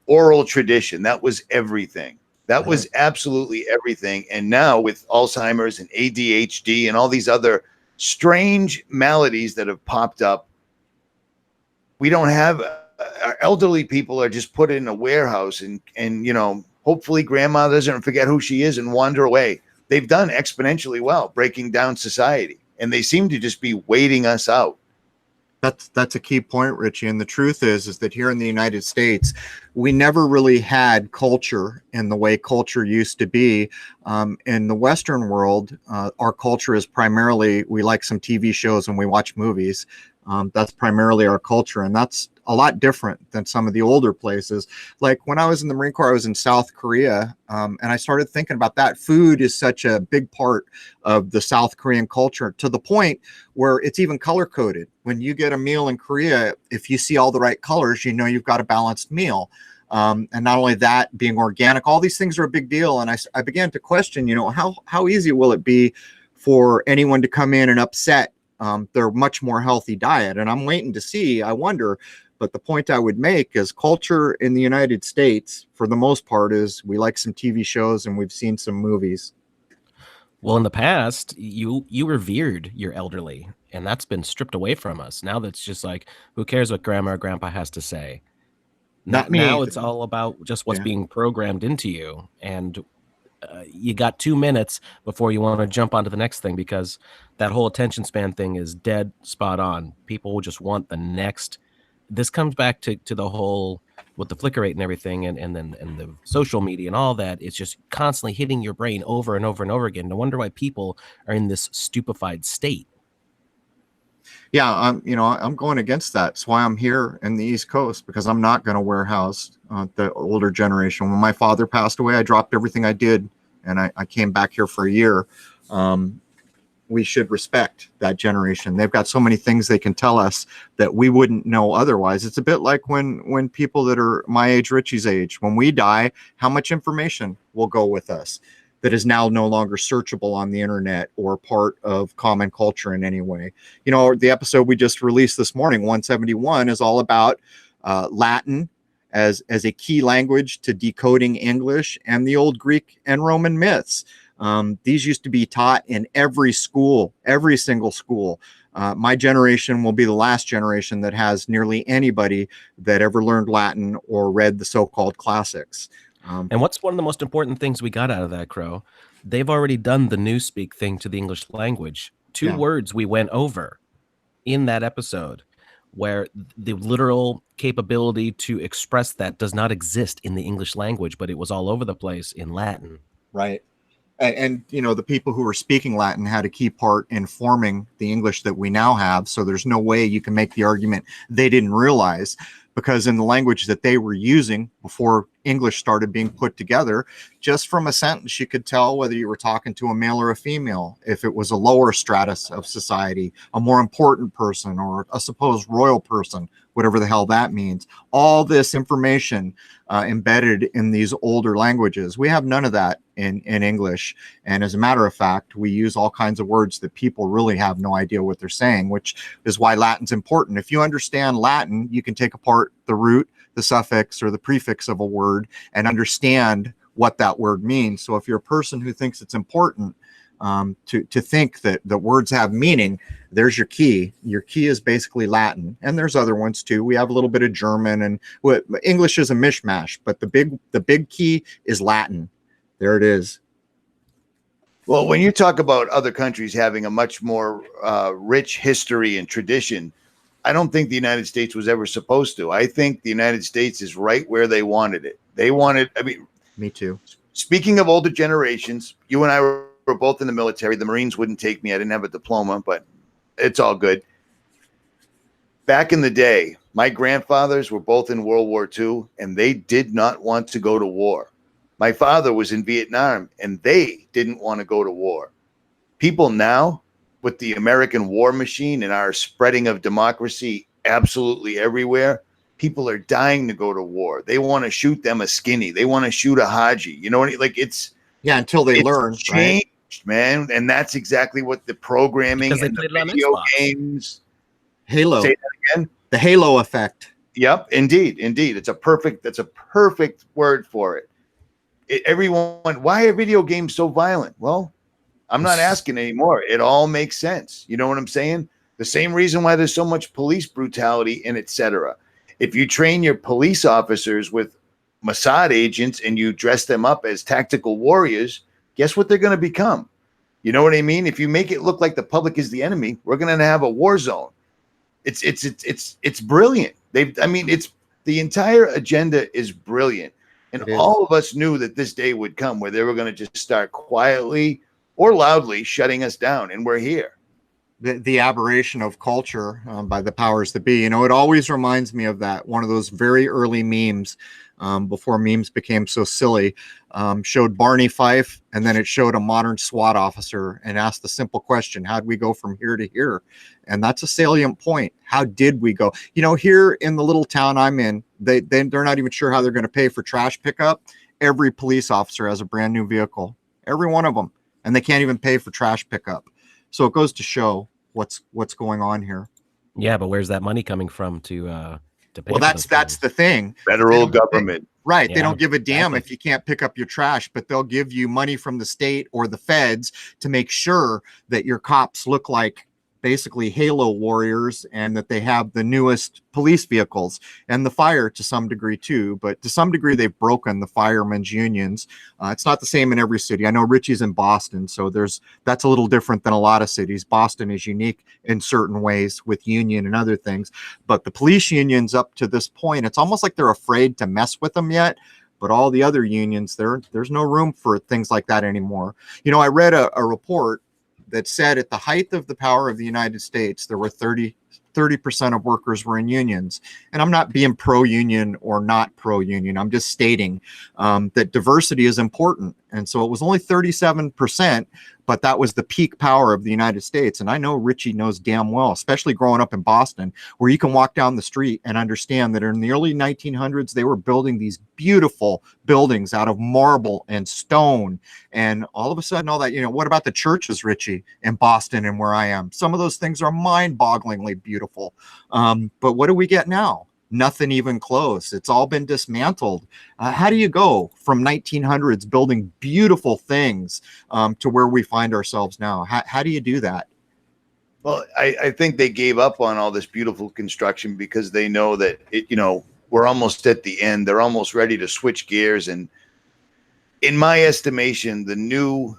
Speaker 1: oral tradition. That was everything. That was absolutely everything. And now with Alzheimer's and ADHD and all these other strange maladies that have popped up, we don't have our elderly people are just put in a warehouse and you know, hopefully grandma doesn't forget who she is and wander away. They've done exponentially well breaking down society, and they seem to just be waiting us out.
Speaker 2: That's a key point, Richie. And the truth is that here in the United States, we never really had culture in the way culture used to be. In the Western world, our culture is primarily, we like some TV shows and we watch movies. That's primarily our culture, and that's a lot different than some of the older places. Like when I was in the Marine Corps, I was in South Korea, and I started thinking about that. Food is such a big part of the South Korean culture, to the point where it's even color coded. When you get a meal in Korea, if you see all the right colors, you know you've got a balanced meal. And not only that, being organic, all these things are a big deal. And I began to question, you know, how easy will it be for anyone to come in and upset their much more healthy diet? And I'm waiting to see, I wonder. But the point I would make is culture in the United States, for the most part, is we like some TV shows and we've seen some movies.
Speaker 3: Well, in the past, you revered your elderly, and that's been stripped away from us. Now that's just like, who cares what grandma or grandpa has to say?
Speaker 2: Not me.
Speaker 3: Now it's all about just what's being programmed into you, and you got 2 minutes before you want to jump onto the next thing, because that whole attention span thing is dead spot on. People will just want the next. This comes back to the whole with the flicker rate and everything, and the social media and all that. It's just constantly hitting your brain over and over and over again. No wonder why people are in this stupefied state.
Speaker 2: Yeah, I'm going against that. That's why I'm here in the East Coast, because I'm not going to warehouse the older generation. When my father passed away, I dropped everything I did, and I came back here for a year. We should respect that generation. They've got so many things they can tell us that we wouldn't know otherwise. It's a bit like when people that are my age, Richie's age, when we die, how much information will go with us that is now no longer searchable on the internet or part of common culture in any way. You know, the episode we just released this morning, 171, is all about Latin as a key language to decoding English and the old Greek and Roman myths. These used to be taught in every school, every single school. My generation will be the last generation that has nearly anybody that ever learned Latin or read the so-called classics.
Speaker 3: And what's one of the most important things we got out of that, Crow? They've already done the newspeak thing to the English language. Two words we went over in that episode, where the literal capability to express that does not exist in the English language, but it was all over the place in Latin.
Speaker 2: Right. And you know, the people who were speaking Latin had a key part in forming the English that we now have. So there's no way you can make the argument they didn't realize, because in the language that they were using before English started being put together, just from a sentence, you could tell whether you were talking to a male or a female, if it was a lower stratus of society, a more important person, or a supposed royal person, whatever the hell that means. All this information embedded in these older languages. We have none of that in English. And as a matter of fact, we use all kinds of words that people really have no idea what they're saying, which is why Latin's important. If you understand Latin, you can take apart the root, the suffix, or the prefix of a word and understand what that word means. So if you're a person who thinks it's important to think that the words have meaning, there's your key. Your key is basically Latin, and there's other ones too. We have a little bit of German, and English is a mishmash, but the big key is Latin. There it is.
Speaker 1: Well, when you talk about other countries having a much more rich history and tradition, I don't think the United States was ever supposed to. I think the United States is right where they wanted it. They wanted, I mean,
Speaker 2: me too.
Speaker 1: Speaking of older generations, you and I were both in the military. The Marines wouldn't take me. I didn't have a diploma, but it's all good. Back in the day, my grandfathers were both in World War II, and they did not want to go to war. My father was in Vietnam, and they didn't want to go to war. People now, with the American war machine and our spreading of democracy absolutely everywhere, people are dying to go to war. They want to shoot them a skinny. They want to shoot a Haji. You know what I mean? Like
Speaker 2: until they learn,
Speaker 1: changed, right? Man. And that's exactly what the programming and the video games.
Speaker 2: Halo.
Speaker 1: Say that again.
Speaker 2: The Halo effect.
Speaker 1: Yep, indeed. That's a perfect word for it. Everyone, why are video games so violent? Well, I'm not asking anymore. It all makes sense. You know what I'm saying? The same reason why there's so much police brutality and etc. If you train your police officers with Mossad agents and you dress them up as tactical warriors, guess what they're going to become? You know what I mean? If you make it look like the public is the enemy, we're going to have a war zone. It's brilliant. It's the entire agenda is brilliant. And all of us knew that this day would come where they were going to just start quietly or loudly shutting us down. And we're here.
Speaker 2: The aberration of culture by the powers that be. You know, it always reminds me of that. One of those very early memes before memes became so silly, showed Barney Fife, and then it showed a modern SWAT officer and asked the simple question, how'd we go from here to here? And that's a salient point. How did we go? You know, here in the little town I'm in, they're not even sure how they're going to pay for trash pickup. Every police officer has a brand new vehicle, every one of them, and they can't even pay for trash pickup. So it goes to show what's going on here.
Speaker 3: Yeah, but where's that money coming from to pay?
Speaker 2: Well, that's the thing.
Speaker 1: Federal government.
Speaker 2: Right.
Speaker 3: Yeah,
Speaker 2: they don't give a damn
Speaker 3: exactly.
Speaker 2: if you can't pick up your trash, but they'll give you money from the state or the feds to make sure that your cops look like basically Halo warriors and that they have the newest police vehicles and the fire to some degree too. But to some degree, they've broken the firemen's unions. It's not the same in every city. I know Richie's in Boston, so that's a little different than a lot of cities. Boston is unique in certain ways with union and other things, but the police unions up to this point, it's almost like they're afraid to mess with them yet. But all the other unions, there's no room for things like that anymore. You know, I read a report that said at the height of the power of the United States, there were 30% of workers were in unions. And I'm not being pro-union or not pro-union. I'm just stating that diversity is important. And so it was only 37%, but that was the peak power of the United States. And I know Richie knows damn well, especially growing up in Boston, where you can walk down the street and understand that in the early 1900s, they were building these beautiful buildings out of marble and stone. And all of a sudden, all that, you know, what about the churches, Richie, in Boston and where I am? Some of those things are mind-bogglingly beautiful. But what do we get now? Nothing even close. It's all been dismantled. How do you go from 1900s building beautiful things to where we find ourselves now? How do you do that?
Speaker 1: Well, I think they gave up on all this beautiful construction because they know that we're almost at the end. They're almost ready to switch gears. And in my estimation, the new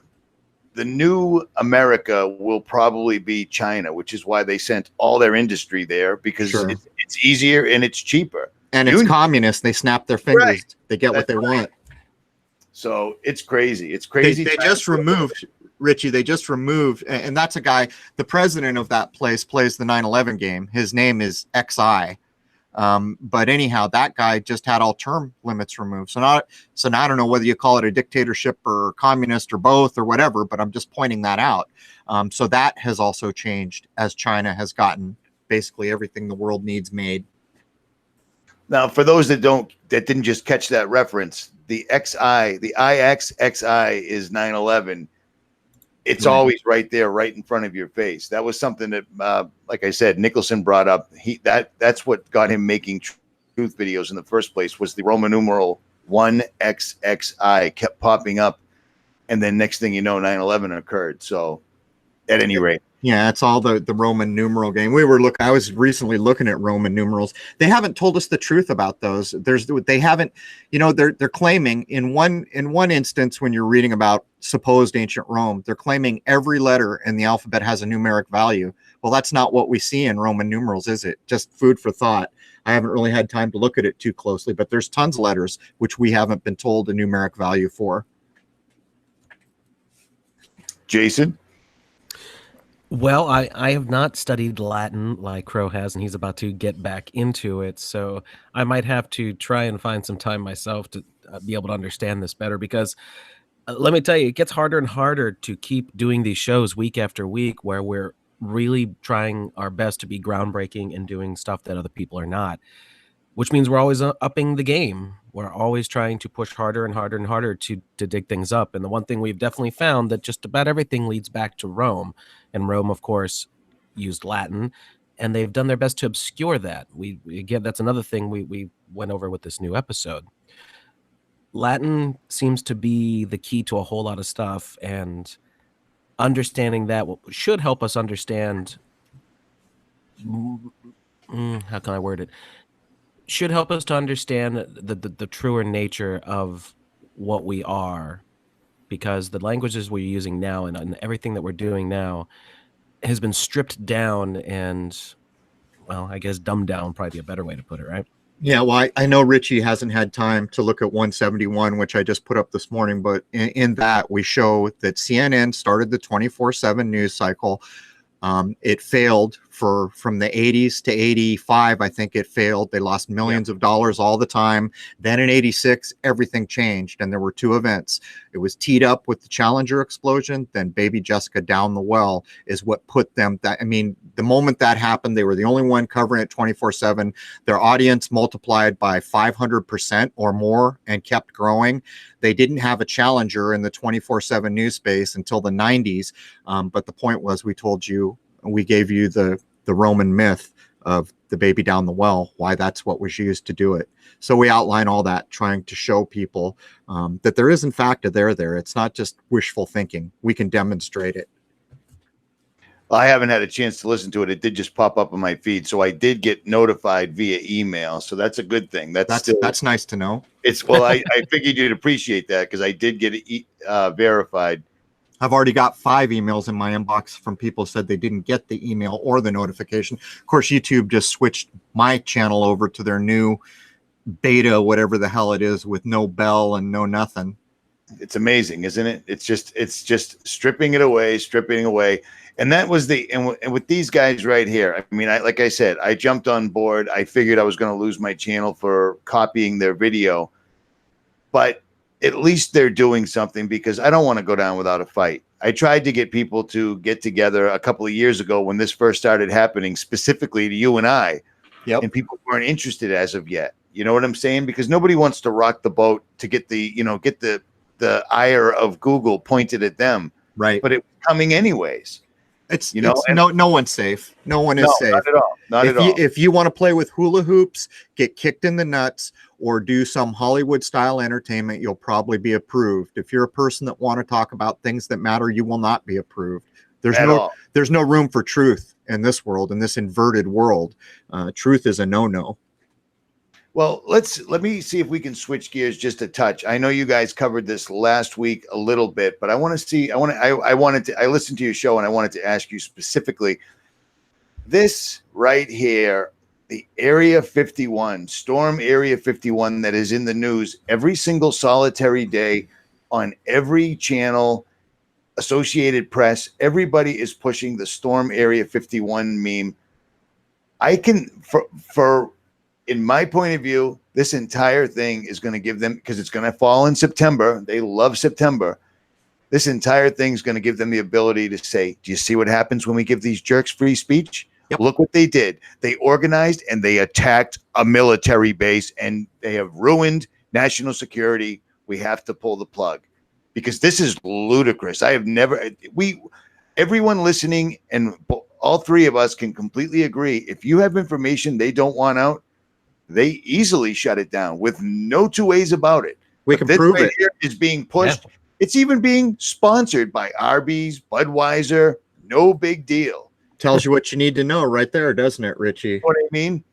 Speaker 1: America will probably be China, which is why they sent all their industry there, because
Speaker 2: Sure.
Speaker 1: it's easier and it's cheaper.
Speaker 2: And it's communist. They snap their fingers.
Speaker 1: Right.
Speaker 2: They get what they want.
Speaker 1: So it's crazy. It's crazy.
Speaker 2: They just removed, Richie, and that's a guy, the president of that place plays the 9/11 game. His name is XI. But anyhow, that guy just had all term limits removed. So now I don't know whether you call it a dictatorship or communist or both or whatever, but I'm just pointing that out. So that has also changed as China has gotten basically everything the world needs made.
Speaker 1: Now, for those that didn't just catch that reference, the IXXI is 9/11. It's always right there, right in front of your face. That was something that, like I said, Nicholson brought up. That's what got him making truth videos in the first place, was the Roman numeral 1XXI kept popping up. And then next thing you know, 9/11 occurred. So at any rate.
Speaker 2: Yeah, it's all the Roman numeral game. I was recently looking at Roman numerals. They haven't told us the truth about those. They haven't, they're claiming in one instance, when you're reading about supposed ancient Rome, they're claiming every letter in the alphabet has a numeric value. Well, that's not what we see in Roman numerals, is it? Just food for thought. I haven't really had time to look at it too closely, but there's tons of letters which we haven't been told a numeric value for.
Speaker 1: Jason?
Speaker 3: Well, I have not studied Latin like Crrow has, and he's about to get back into it. So I might have to try and find some time myself to be able to understand this better, because let me tell you, it gets harder and harder to keep doing these shows week after week where we're really trying our best to be groundbreaking and doing stuff that other people are not, which means we're always upping the game. We're always trying to push harder and harder and harder to dig things up. And the one thing we've definitely found, that just about everything leads back to Rome. And Rome, of course, used Latin, and they've done their best to obscure that. Again, that's another thing we went over with this new episode. Latin seems to be the key to a whole lot of stuff, and understanding that should help us understand, how can I word it? should help us to understand the truer nature of what we are, because the languages we're using now and everything that we're doing now has been stripped down and, well, I guess dumbed down, probably a better way to put it, right?
Speaker 2: Yeah, well, I know Richie hasn't had time to look at 171, which I just put up this morning, but in that we show that CNN started the 24/7 news cycle. It failed from the 80s to 85. I think it failed. They lost millions of dollars all the time. Then in 86, everything changed, and there were two events. It was teed up with the Challenger explosion. Then Baby Jessica down the well is what put them. I mean, the moment that happened, they were the only one covering it 24/7. Their audience multiplied by 500% or more and kept growing. They didn't have a challenger in the 24/7 news space until the 90s. But the point was, we gave you the Roman myth of the baby down the well, why that's what was used to do it. So we outline all that, trying to show people that there is in fact a there. It's not just wishful thinking. We can demonstrate it.
Speaker 1: Well, I haven't had a chance to listen to it. It did just pop up on my feed, so I did get notified via email. So that's a good thing. That's
Speaker 2: nice to know.
Speaker 1: I figured you'd appreciate that because I did get it verified.
Speaker 2: I've already got 5 emails in my inbox from people who said they didn't get the email or the notification. Of course, YouTube just switched my channel over to their new beta, whatever the hell it is, with no bell and no nothing.
Speaker 1: It's amazing, isn't it? It's just stripping it away. And that was and with these guys right here, I mean, like I said, I jumped on board. I figured I was going to lose my channel for copying their video, but at least they're doing something, because I don't want to go down without a fight. I tried to get people to get together a couple of years ago when this first started happening, specifically to you and I, and people weren't interested as of yet. You know what I'm saying? Because nobody wants to rock the boat to get the ire of Google pointed at them.
Speaker 2: Right.
Speaker 1: But it was coming anyways.
Speaker 2: No one's safe. No one is safe.
Speaker 1: Not at all. Not at all.
Speaker 2: If you want to play with hula hoops, get kicked in the nuts, or do some Hollywood style entertainment, you'll probably be approved. If you're a person that want to talk about things that matter, you will not be approved. There's no room for truth in this world, in this inverted world. Truth is a no-no.
Speaker 1: Well, let me see if we can switch gears just a touch. I know you guys covered this last week a little bit, but I listened to your show and I wanted to ask you specifically this right here, the Area 51, Storm Area 51, that is in the news every single solitary day on every channel, Associated Press. Everybody is pushing the Storm Area 51 meme. In my point of view, this entire thing is going to give them, because it's going to fall in September. They love September. This entire thing is going to give them the ability to say, do you see what happens when we give these jerks free speech? Yep. Look what they did. They organized and they attacked a military base, and they have ruined national security. We have to pull the plug, because this is ludicrous. Everyone listening, and all three of us can completely agree. If you have information they don't want out, they easily shut it down with no two ways about it.
Speaker 2: We can prove it.
Speaker 1: Here is being pushed. Yeah. It's even being sponsored by Arby's, Budweiser. No big deal.
Speaker 2: Tells you what you need to know right there, doesn't it, Richie?
Speaker 1: You know what I mean?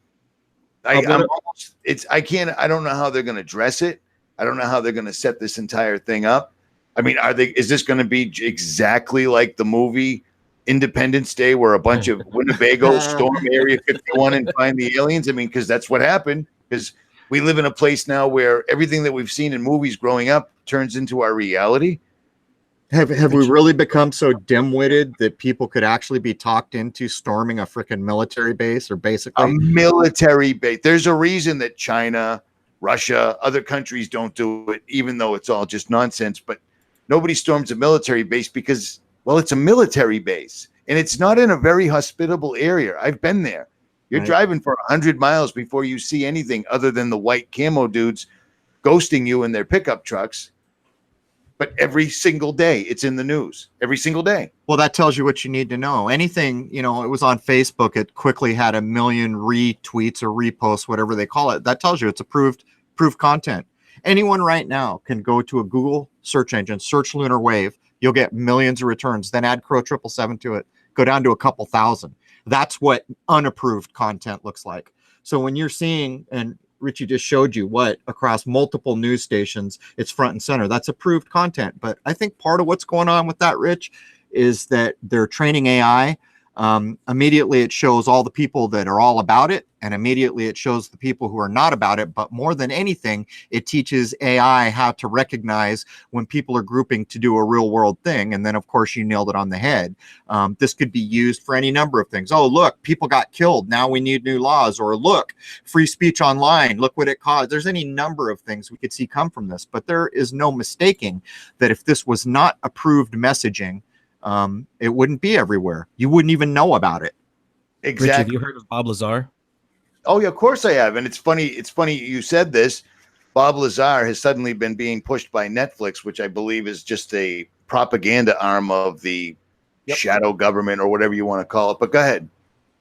Speaker 1: I don't know how they're going to dress it. I don't know how they're going to set this entire thing up. I mean, is this going to be exactly like the movie Independence Day, where a bunch of Winnebago storm Area 51 and find the aliens? I mean, because that's what happened. Because we live in a place now where everything that we've seen in movies growing up turns into our reality.
Speaker 2: Have we really become so dim-witted that people could actually be talked into storming a freaking military base, or basically
Speaker 1: a military base? There's a reason that China, Russia, other countries don't do it, even though it's all just nonsense. But nobody storms a military base because, well, it's a military base, and it's not in a very hospitable area. I've been there. You're driving for 100 miles before you see anything other than the white camo dudes ghosting you in their pickup trucks. But every single day it's in the news, every single day.
Speaker 2: Well, that tells you what you need to know. Anything, it was on Facebook. It quickly had 1 million retweets or reposts, whatever they call it. That tells you it's approved content. Anyone right now can go to a Google search engine, search Lunar Wave. You'll get millions of returns. Then add Crrow77 to it. Go down to a couple thousand. That's what unapproved content looks like. So when you're seeing, and Richie just showed you what across multiple news stations, it's front and center. That's approved content. But I think part of what's going on with that, Rich, is that they're training AI. Immediately it shows all the people that are all about it, and immediately it shows the people who are not about it. But more than anything, it teaches AI how to recognize when people are grouping to do a real world thing. And then, of course, you nailed it on the head. This could be used for any number of things. Oh, look, people got killed. Now we need new laws. Or look, free speech online. Look what it caused. There's any number of things we could see come from this. But there is no mistaking that if this was not approved messaging, it wouldn't be everywhere. You wouldn't even know about it.
Speaker 1: Exactly.
Speaker 3: Rich, have you heard of Bob Lazar?
Speaker 1: Oh yeah, of course I have. And it's funny you said this. Bob Lazar has suddenly been being pushed by Netflix, which I believe is just a propaganda arm of the shadow government or whatever you want to call it. But go ahead.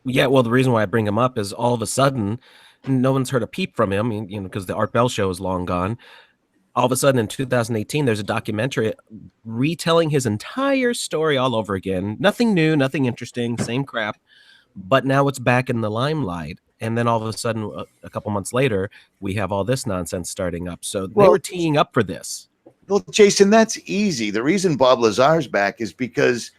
Speaker 3: Yeah, well, the reason why I bring him up is all of a sudden, no one's heard a peep from him, you know, because the Art Bell show is long gone. All of a sudden in 2018, there's a documentary retelling his entire story all over again. Nothing new, nothing interesting, same crap. But now it's back in the limelight. And then all of a sudden, a couple months later, we have all this nonsense starting up. So they were teeing up for this.
Speaker 1: Well, Jason, that's easy. The reason Bob Lazar's back is because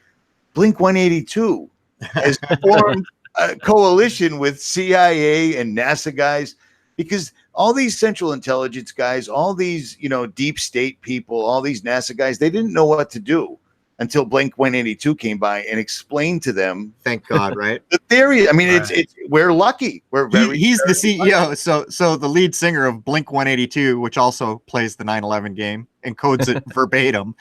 Speaker 1: Blink-182 has formed a coalition with CIA and NASA guys, because all these Central Intelligence guys, all these, you know, deep state people, all these NASA guys, they didn't know what to do until Blink-182 came by and explained to them.
Speaker 2: Thank God, right?
Speaker 1: The theory. I mean, it's we're lucky. We're
Speaker 2: he's
Speaker 1: very
Speaker 2: the CEO. Lucky. So the lead singer of Blink-182, which also plays the 9/11 game and codes it verbatim.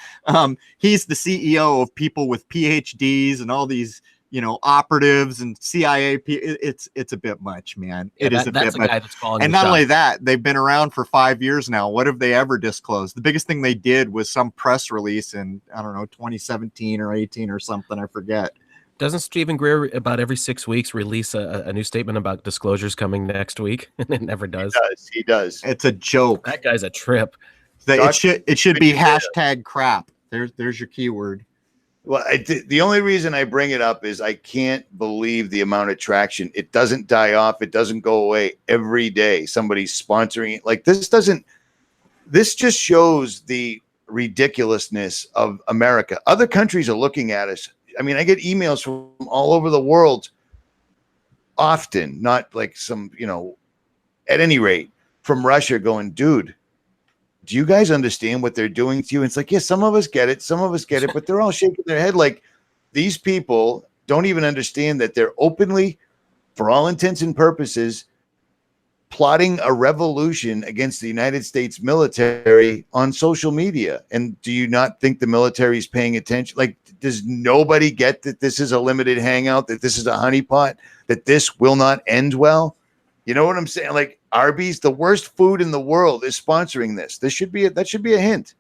Speaker 2: He's the CEO of people with PhDs and all these, you know, operatives and CIA. It's a bit much, man.
Speaker 3: Yeah,
Speaker 2: that's a bit much.
Speaker 3: Guy that's calling
Speaker 2: and not only that, they've been around for 5 years now. What have they ever disclosed? The biggest thing they did was some press release in, I don't know, 2017 or 18 or something. I forget.
Speaker 3: Doesn't Stephen Greer about every 6 weeks release a new statement about disclosures coming next week? And it never does.
Speaker 1: He does.
Speaker 2: It's a joke.
Speaker 3: That guy's a trip.
Speaker 2: It should be hashtag crap. There's your keyword.
Speaker 1: Well, the only reason I bring it up is I can't believe the amount of traction. It doesn't die off. It doesn't go away. Every day somebody's sponsoring it. Like this just shows the ridiculousness of America. Other countries are looking at us. I mean, I get emails from all over the world often, not like some, you know, at any rate, from Russia going, dude, do you guys understand what they're doing to you? And it's like, yeah, some of us get it. Some of us get it, but they're all shaking their head. Like these people don't even understand that they're openly, for all intents and purposes, plotting a revolution against the United States military on social media. And do you not think the military is paying attention? Like, does nobody get that this is a limited hangout, that this is a honeypot, that this will not end well? You know what I'm saying? Like Arby's, the worst food in the world, is sponsoring this. That should be a hint.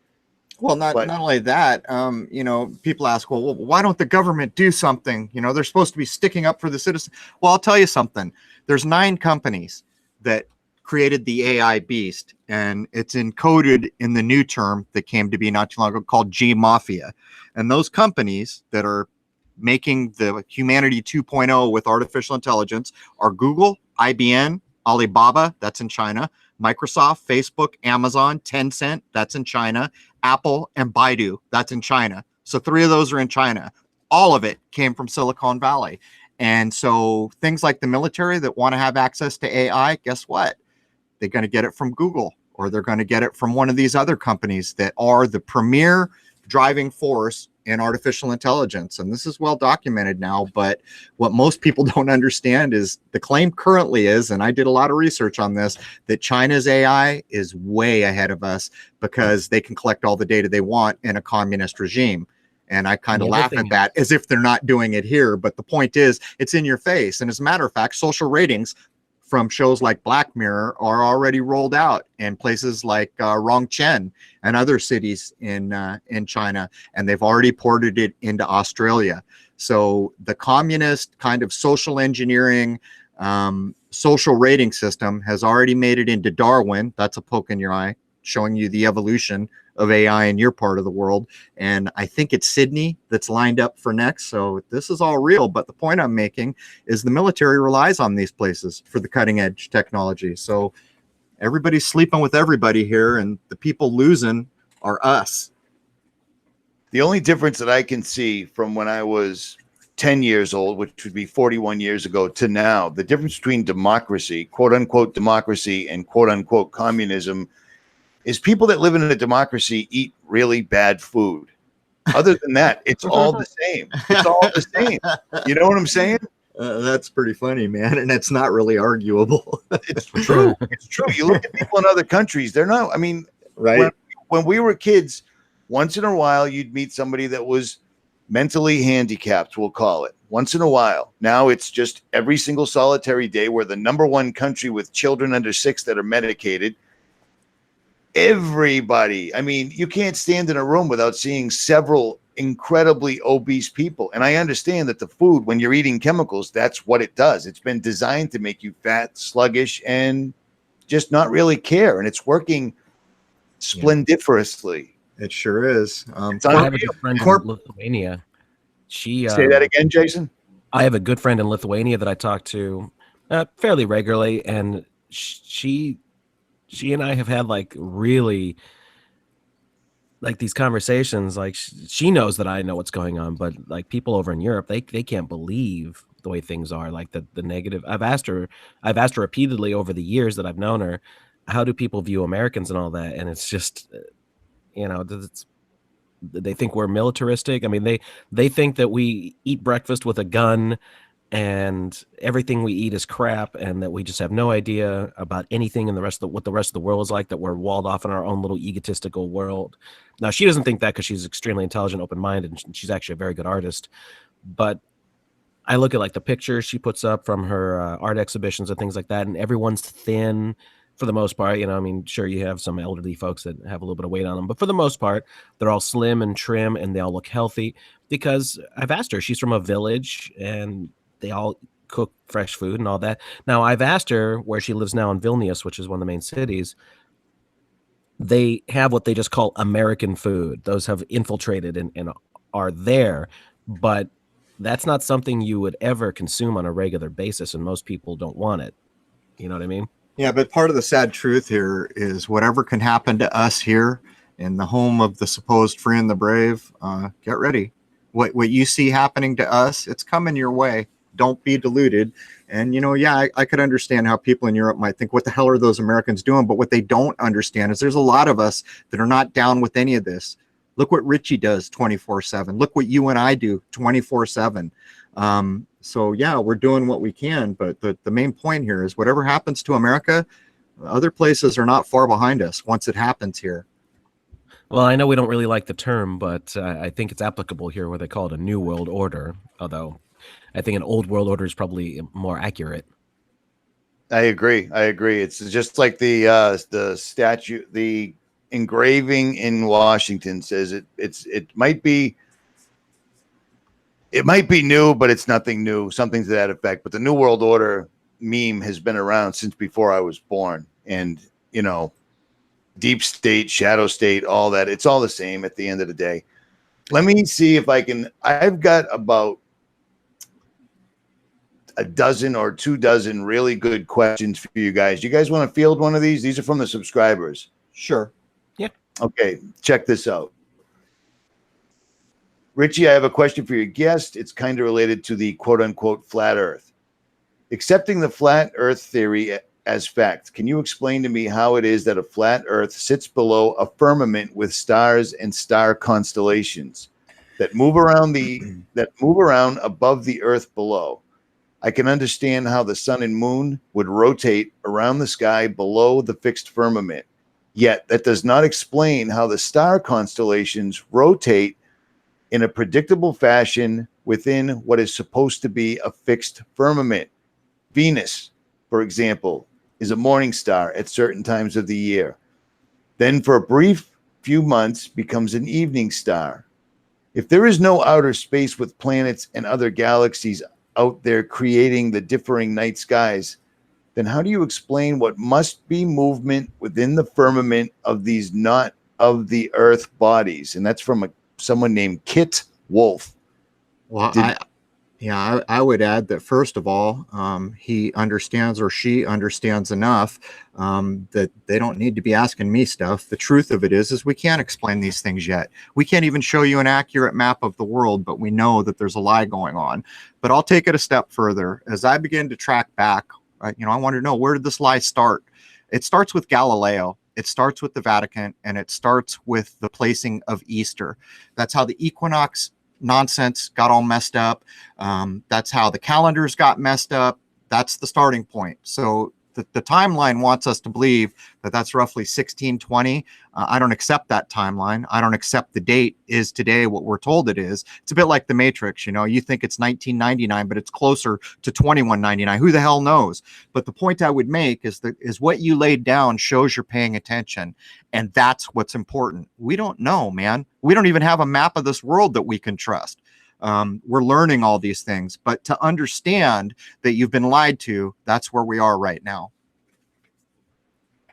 Speaker 2: Well, not only that, you know, people ask, well, why don't the government do something? You know, they're supposed to be sticking up for the citizens. Well, I'll tell you something. There's 9 companies that created the AI beast, and it's encoded in the new term that came to be not too long ago called G Mafia. And those companies that are making the humanity 2.0 with artificial intelligence are Google, IBM, Alibaba, that's in China, Microsoft, Facebook, Amazon, Tencent, that's in China, Apple, and Baidu, that's in China. So 3 of those are in China. All of it came from Silicon Valley. And so things like the military that want to have access to AI, guess what? They're going to get it from Google, or they're going to get it from one of these other companies that are the premier driving force in artificial intelligence. And this is well documented now, but what most people don't understand is the claim currently is, and I did a lot of research on this, that China's AI is way ahead of us because they can collect all the data they want in a communist regime. And I kind of laugh at that as if they're not doing it here. But the point is, it's in your face. And as a matter of fact, social ratings from shows like Black Mirror are already rolled out in places like Rongchen and other cities in China, and they've already ported it into Australia. So the communist kind of social engineering, social rating system has already made it into Darwin. That's a poke in your eye, showing you the evolution of AI in your part of the world. And I think it's Sydney that's lined up for next. So this is all real. But the point I'm making is the military relies on these places for the cutting edge technology. So Everybody's sleeping with everybody here, and the people losing are us.
Speaker 1: The only difference that I can see from when I was 10 years old, which would be 41 years ago, to now, the difference between democracy, quote unquote democracy, and quote unquote communism is people that live in a democracy eat really bad food. Other than that, it's all the same. It's all the same. You know what I'm saying?
Speaker 2: That's pretty funny, man. And it's not really arguable.
Speaker 1: It's true. It's true. You look at people in other countries, they're not, I mean,
Speaker 2: Right.
Speaker 1: When we were kids, once in a while, you'd meet somebody that was mentally handicapped, we'll call it. Once in a while. Now it's just every single solitary day. We're the number one country with children under 6 that are medicated. Everybody. I mean, you can't stand in a room without seeing several incredibly obese people. And I understand that the food, when you're eating chemicals, that's what it does. It's been designed to make you fat, sluggish, and just not really care. And it's working splendiferously.
Speaker 2: It sure is.
Speaker 3: I have a good friend in Lithuania.
Speaker 1: Say that again, Jason.
Speaker 3: I have a good friend in Lithuania that I talk to fairly regularly, and she and I have had like really like these conversations. Like she knows that I know what's going on, but like people over in Europe, they can't believe the way things are. Like the negative. I've asked her repeatedly over the years that I've known her, how do people view Americans and all that? And it's just, you know, they think we're militaristic. I mean, they think that we eat breakfast with a gun and everything we eat is crap, and that we just have no idea about anything in what the rest of the world is like, that we're walled off in our own little egotistical world. Now, she doesn't think that because she's extremely intelligent, open-minded, and she's actually a very good artist. But I look at like the pictures she puts up from her art exhibitions and things like that, and everyone's thin for the most part. You know, I mean, sure, you have some elderly folks that have a little bit of weight on them, but for the most part, they're all slim and trim, and they all look healthy. Because I've asked her, she's from a village, and they all cook fresh food and all that. Now, I've asked her where she lives now in Vilnius, which is one of the main cities. They have what they just call American food. Those have infiltrated and are there, but that's not something you would ever consume on a regular basis, and most people don't want it. You know what I mean?
Speaker 2: Yeah, but part of the sad truth here is whatever can happen to us here in the home of the supposed free and the brave, get ready. What you see happening to us, it's coming your way. Don't be deluded. And, you know, yeah, I could understand how people in Europe might think, what the hell are those Americans doing? But what they don't understand is there's a lot of us that are not down with any of this. Look what Richie does 24/7. Look what you and I do 24/7. So, yeah, we're doing what we can. But the main point here is whatever happens to America, other places are not far behind us once it happens here.
Speaker 3: Well, I know we don't really like the term, but I think it's applicable here where they call it a new world order, although I think an old world order is probably more accurate.
Speaker 1: I agree. It's just like the statue, the engraving in Washington says it might be new, but it's nothing new, something to that effect. But the New World Order meme has been around since before I was born. And, you know, deep state, shadow state, all that, it's all the same at the end of the day. Let me see if I've got about a dozen or 24 really good questions for you guys. You guys want to field one of these? These are from the subscribers.
Speaker 2: Sure.
Speaker 3: Yeah.
Speaker 1: Okay, check this out. Richie, I have a question for your guest. It's kind of related to the quote-unquote flat Earth. Accepting the flat Earth theory as fact, can you explain to me how it is that a flat Earth sits below a firmament with stars and star constellations that move around above the Earth below? I can understand how the sun and moon would rotate around the sky below the fixed firmament. Yet that does not explain how the star constellations rotate in a predictable fashion within what is supposed to be a fixed firmament. Venus, for example, is a morning star at certain times of the year. Then for a brief few months becomes an evening star. If there is no outer space with planets and other galaxies out there creating the differing night skies, then how do you explain what must be movement within the firmament of these not of the Earth bodies? And that's from someone named Kit Wolf.
Speaker 2: Well, Yeah, I would add that first of all, he understands or she understands enough that they don't need to be asking me stuff. The truth of it is we can't explain these things yet. We can't even show you an accurate map of the world, but we know that there's a lie going on. But I'll take it a step further. As I begin to track back, I want to know, where did this lie start? It starts with Galileo. It starts with the Vatican, and it starts with the placing of Easter. That's how the equinox nonsense got all messed up. That's how the calendars got messed up. That's the starting point. So the timeline wants us to believe that that's roughly 1620. I don't accept that timeline. I don't accept the date is today what we're told it is. It's a bit like the Matrix. You think it's 1999, but it's closer to 2199. Who the hell knows? But the point I would make is what you laid down shows you're paying attention. And that's what's important. We don't know, man. We don't even have a map of this world that we can trust. We're learning all these things, but to understand that you've been lied to, that's where we are right now.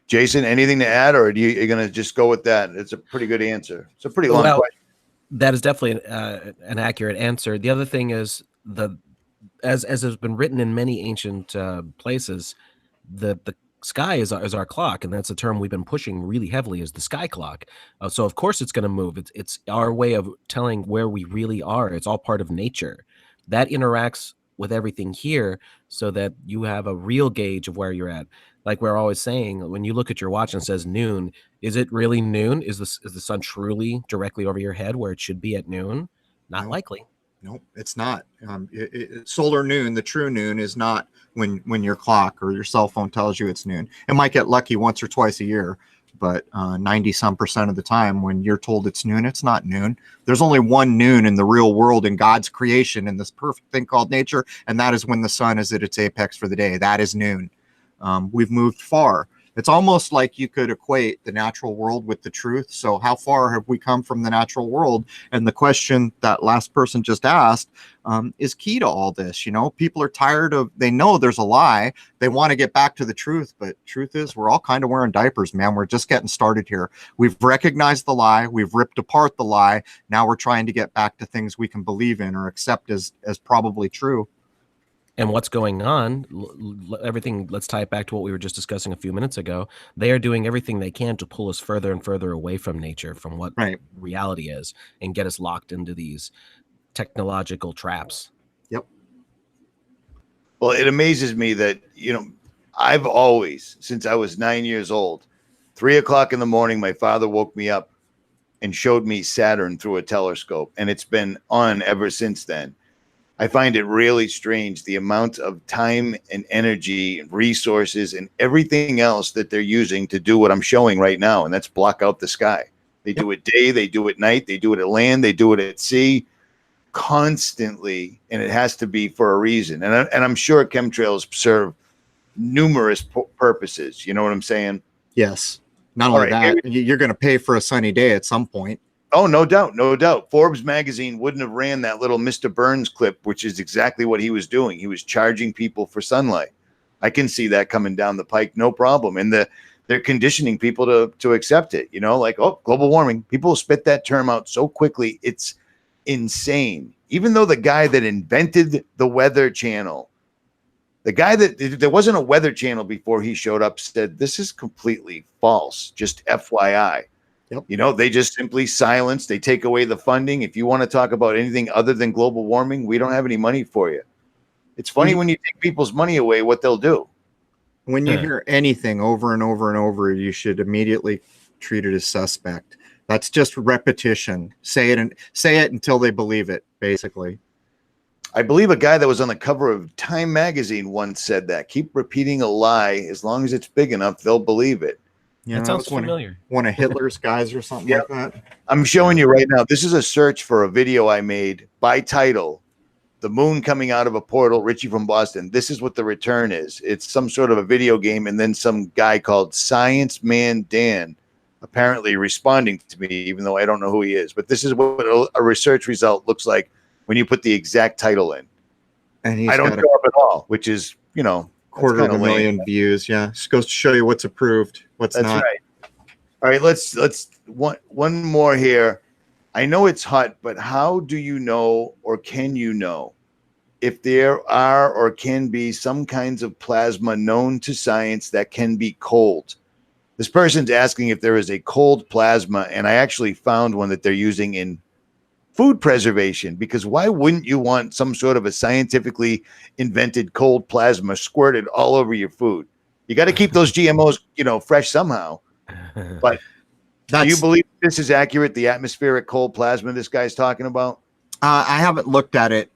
Speaker 1: Jason, anything to add, or are you going to just go with that? It's a pretty good answer. It's a pretty long question.
Speaker 3: That is definitely an accurate answer. The other thing is as has been written in many ancient places, the sky is our clock, and that's a term we've been pushing really heavily, is the sky clock. So of course it's going to move. It's our way of telling where we really are. It's all part of nature that interacts with everything here, so that you have a real gauge of where you're at. Like we're always saying, when you look at your watch and it says noon, is it really noon? Is the sun truly directly over your head where it should be at noon? Not likely.
Speaker 2: No, it's not. Solar noon, the true noon, is not when your clock or your cell phone tells you it's noon. It might get lucky once or twice a year, but 90-some% of the time when you're told it's noon, it's not noon. There's only one noon in the real world, in God's creation, in this perfect thing called nature, and that is when the sun is at its apex for the day. That is noon. We've moved far. It's almost like you could equate the natural world with the truth. So how far have we come from the natural world? And the question that last person just asked is key to all this. People are tired of, they know there's a lie. They want to get back to the truth, but truth is we're all kind of wearing diapers, man. We're just getting started here. We've recognized the lie. We've ripped apart the lie. Now we're trying to get back to things we can believe in or accept as probably true.
Speaker 3: And what's going on, everything, let's tie it back to what we were just discussing a few minutes ago. They are doing everything they can to pull us further and further away from nature, from what reality is, and get us locked into these technological traps.
Speaker 2: Yep.
Speaker 1: Well, it amazes me that, I've always, since I was 9 years old, 3 o'clock in the morning, my father woke me up and showed me Saturn through a telescope, and it's been on ever since then. I find it really strange, the amount of time and energy and resources and everything else that they're using to do what I'm showing right now, and that's block out the sky. They do it day, they do it night, they do it at land, they do it at sea, constantly, and it has to be for a reason. And I'm sure chemtrails serve numerous purposes. You know what I'm saying?
Speaker 2: Yes. Not only that, you're going to pay for a sunny day at some point.
Speaker 1: Oh, no doubt, no doubt. Forbes magazine wouldn't have ran that little Mr. Burns clip, which is exactly what he was doing. He was charging people for sunlight. I can see that coming down the pike, no problem. And they're conditioning people to accept it. Like, oh, global warming. People spit that term out so quickly, it's insane. Even though the guy that invented the Weather Channel, there wasn't a Weather Channel before he showed up, said this is completely false. Just FYI. Yep. They just simply silence. They take away the funding. If you want to talk about anything other than global warming, we don't have any money for you. It's funny when you take people's money away, what they'll do.
Speaker 2: When you hear anything over and over and over, you should immediately treat it as suspect. That's just repetition. Say it until they believe it, basically.
Speaker 1: I believe a guy that was on the cover of Time magazine once said that. Keep repeating a lie. As long as it's big enough, they'll believe it.
Speaker 3: Yeah, that sounds familiar.
Speaker 2: One of Hitler's guys or something like that.
Speaker 1: I'm showing you right now. This is a search for a video I made by title, The Moon Coming Out of a Portal, Richie from Boston. This is what the return is. It's some sort of a video game, and then some guy called Science Man Dan apparently responding to me, even though I don't know who he is. But this is what a research result looks like when you put the exact title in. And I don't show up at all, which is,
Speaker 2: 250,000 views. Yeah, just goes to show you what's approved, what's not.
Speaker 1: That's right. All right, let's one more here. I know it's hot, but how do you know, or can you know, if there are or can be some kinds of plasma known to science that can be cold. This person's asking if there is a cold plasma, and I actually found one that they're using in food preservation, because why wouldn't you want some sort of a scientifically invented cold plasma squirted all over your food? You got to keep those GMOs, fresh somehow. But do you believe this is accurate, the atmospheric cold plasma this guy's talking about?
Speaker 2: I haven't looked at it.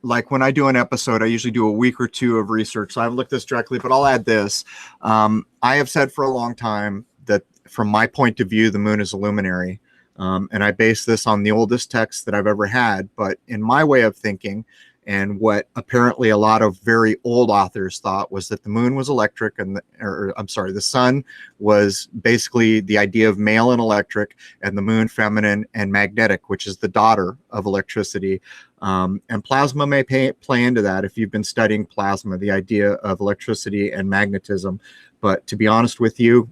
Speaker 2: Like when I do an episode, I usually do a week or two of research. So I haven't looked at this directly, but I'll add this. I have said for a long time that from my point of view, the moon is a luminary. And I base this on the oldest text that I've ever had. But in my way of thinking, and what apparently a lot of very old authors thought, was that the moon was electric, and the sun was basically the idea of male and electric, and the moon feminine and magnetic, which is the daughter of electricity. And plasma may play into that if you've been studying plasma, the idea of electricity and magnetism. But to be honest with you,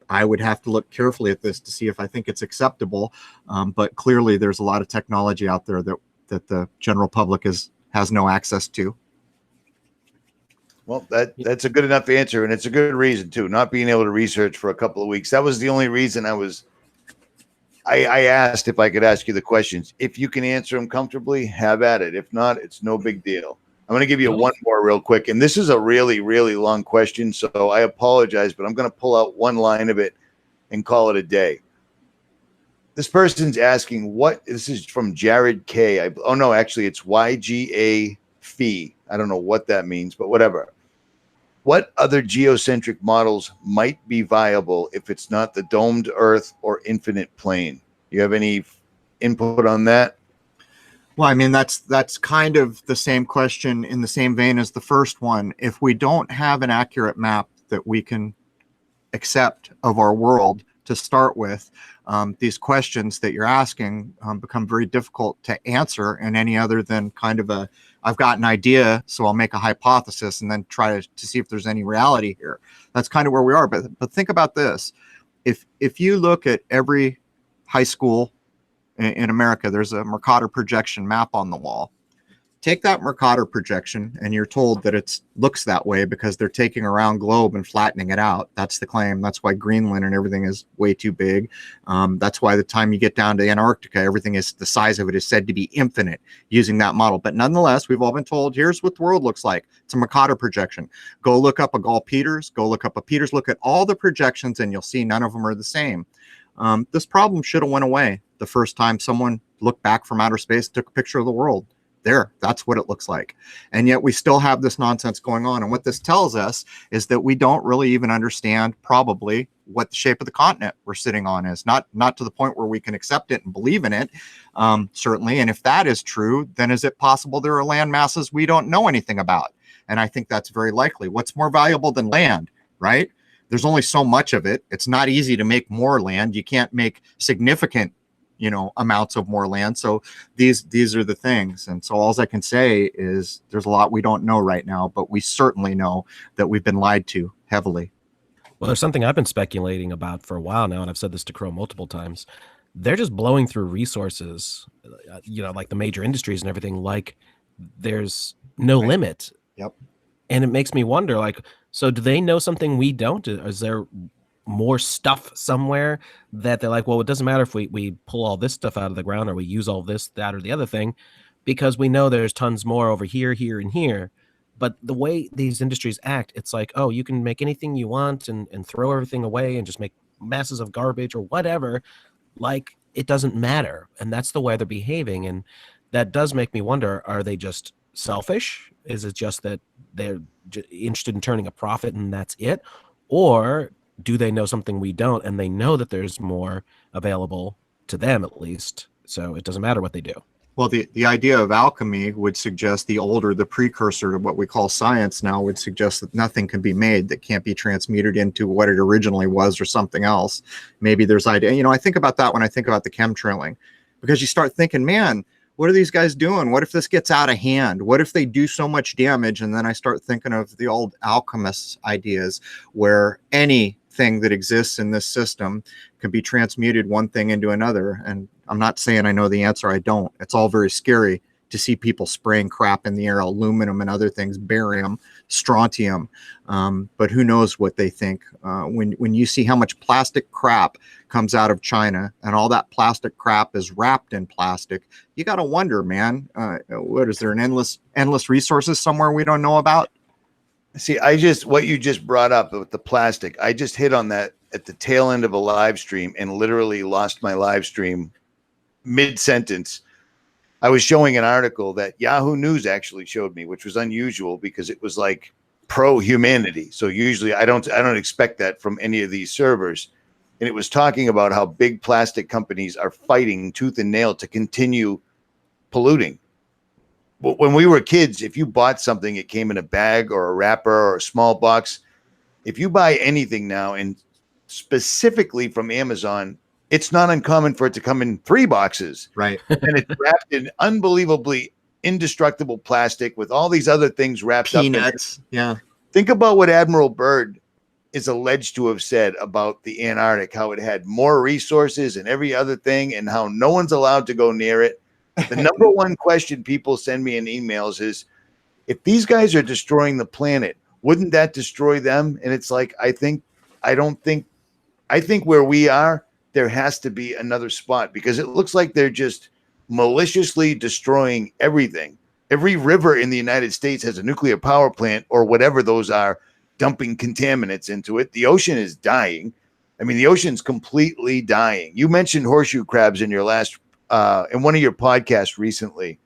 Speaker 2: I would have to look carefully at this to see if I think it's acceptable. But clearly there's a lot of technology out there that the general public has no access to.
Speaker 1: Well, that's a good enough answer, and it's a good reason too. Not being able to research for a couple of weeks. That was the only reason I asked if I could ask you the questions. If you can answer them comfortably, have at it. If not, it's no big deal. I'm going to give you one more real quick, and this is a really, really long question, so I apologize, but I'm going to pull out one line of it and call it a day. This person's asking this is from Jared K. Actually, it's YGA Fee. I don't know what that means, but whatever. What other geocentric models might be viable if it's not the domed Earth or infinite plane? You have any input on that?
Speaker 2: Well, I mean, that's kind of the same question in the same vein as the first one. If we don't have an accurate map that we can accept of our world to start with, these questions that you're asking become very difficult to answer in any other than kind of I've got an idea, so I'll make a hypothesis and then try to see if there's any reality here. That's kind of where we are. But think about this. If you look at every high school in America, there's a Mercator projection map on the wall. Take that Mercator projection, and you're told that it looks that way because they're taking a round globe and flattening it out. That's the claim. That's why Greenland and everything is way too big. That's why the time you get down to Antarctica, everything is the size of it is said to be infinite using that model. But nonetheless, we've all been told, here's what the world looks like. It's a Mercator projection. Go look up a Gall-Peters, go look up a Peters, look at all the projections, and you'll see none of them are the same. This problem should have went away the first time someone looked back from outer space and took a picture of the world. That's what it looks like. And yet we still have this nonsense going on. And what this tells us is that we don't really even understand probably what the shape of the continent we're sitting on is. Not to the point where we can accept it and believe in it, certainly. And if that is true, then is it possible there are land masses we don't know anything about? And I think that's very likely. What's more valuable than land, right? There's only so much of it. It's not easy to make more land. You can't make significant amounts of more land. So these are the things. And so all I can say is there's a lot we don't know right now, but we certainly know that we've been lied to heavily.
Speaker 3: Well, there's something I've been speculating about for a while now, and I've said this to Crow multiple times. They're just blowing through resources, like the major industries and everything, like there's no limit.
Speaker 2: Yep.
Speaker 3: And it makes me wonder, so do they know something we don't? Is there more stuff somewhere that they're like, well, it doesn't matter if we pull all this stuff out of the ground or we use all this, that, or the other thing, because we know there's tons more over here, here, and here. But the way these industries act, it's like, oh, you can make anything you want and throw everything away and just make masses of garbage or whatever. Like, it doesn't matter. And that's the way they're behaving. And that does make me wonder, are they just selfish? Is it just that they're interested in turning a profit and that's it? Or do they know something we don't, and they know that there's more available to them at least, so it doesn't matter what they do?
Speaker 2: Well, the idea of alchemy would suggest the precursor to what we call science now would suggest that nothing can be made that can't be transmuted into what it originally was or something else. Maybe there's idea. I think about that when I think about the chemtrailing, because you start thinking, man, what are these guys doing? What if this gets out of hand? What if they do so much damage? And then I start thinking of the old alchemists' ideas where anything that exists in this system can be transmuted one thing into another. And I'm not saying I know the answer. I don't. It's all very scary to see people spraying crap in the air, aluminum and other things, barium, strontium. But who knows what they think. When you see how much plastic crap comes out of China and all that plastic crap is wrapped in plastic, you got to wonder, man, what is there, an endless resources somewhere we don't know about?
Speaker 1: See, what you just brought up with the plastic, I just hit on that at the tail end of a live stream and literally lost my live stream mid-sentence. I was showing an article that Yahoo News actually showed me, which was unusual because it was like pro-humanity. So usually I don't expect that from any of these servers. And it was talking about how big plastic companies are fighting tooth and nail to continue polluting. When we were kids, if you bought something, it came in a bag or a wrapper or a small box. If you buy anything now, and specifically from Amazon, it's not uncommon for it to come in 3 boxes.
Speaker 2: Right.
Speaker 1: And it's wrapped in unbelievably indestructible plastic with all these other things wrapped
Speaker 2: Peanuts.
Speaker 1: up in it.
Speaker 2: Yeah.
Speaker 1: Think about what Admiral Byrd is alleged to have said about the Antarctic, how it had more resources and every other thing, and how no one's allowed to go near it. The number one question people send me in emails is, if these guys are destroying the planet, wouldn't that destroy them? And it's like, I think where we are, there has to be another spot, because it looks like they're just maliciously destroying everything. Every river in the United States has a nuclear power plant or whatever those are, dumping contaminants into it. The ocean is dying. I mean, the ocean's completely dying. You mentioned horseshoe crabs in your last, in one of your podcasts recently,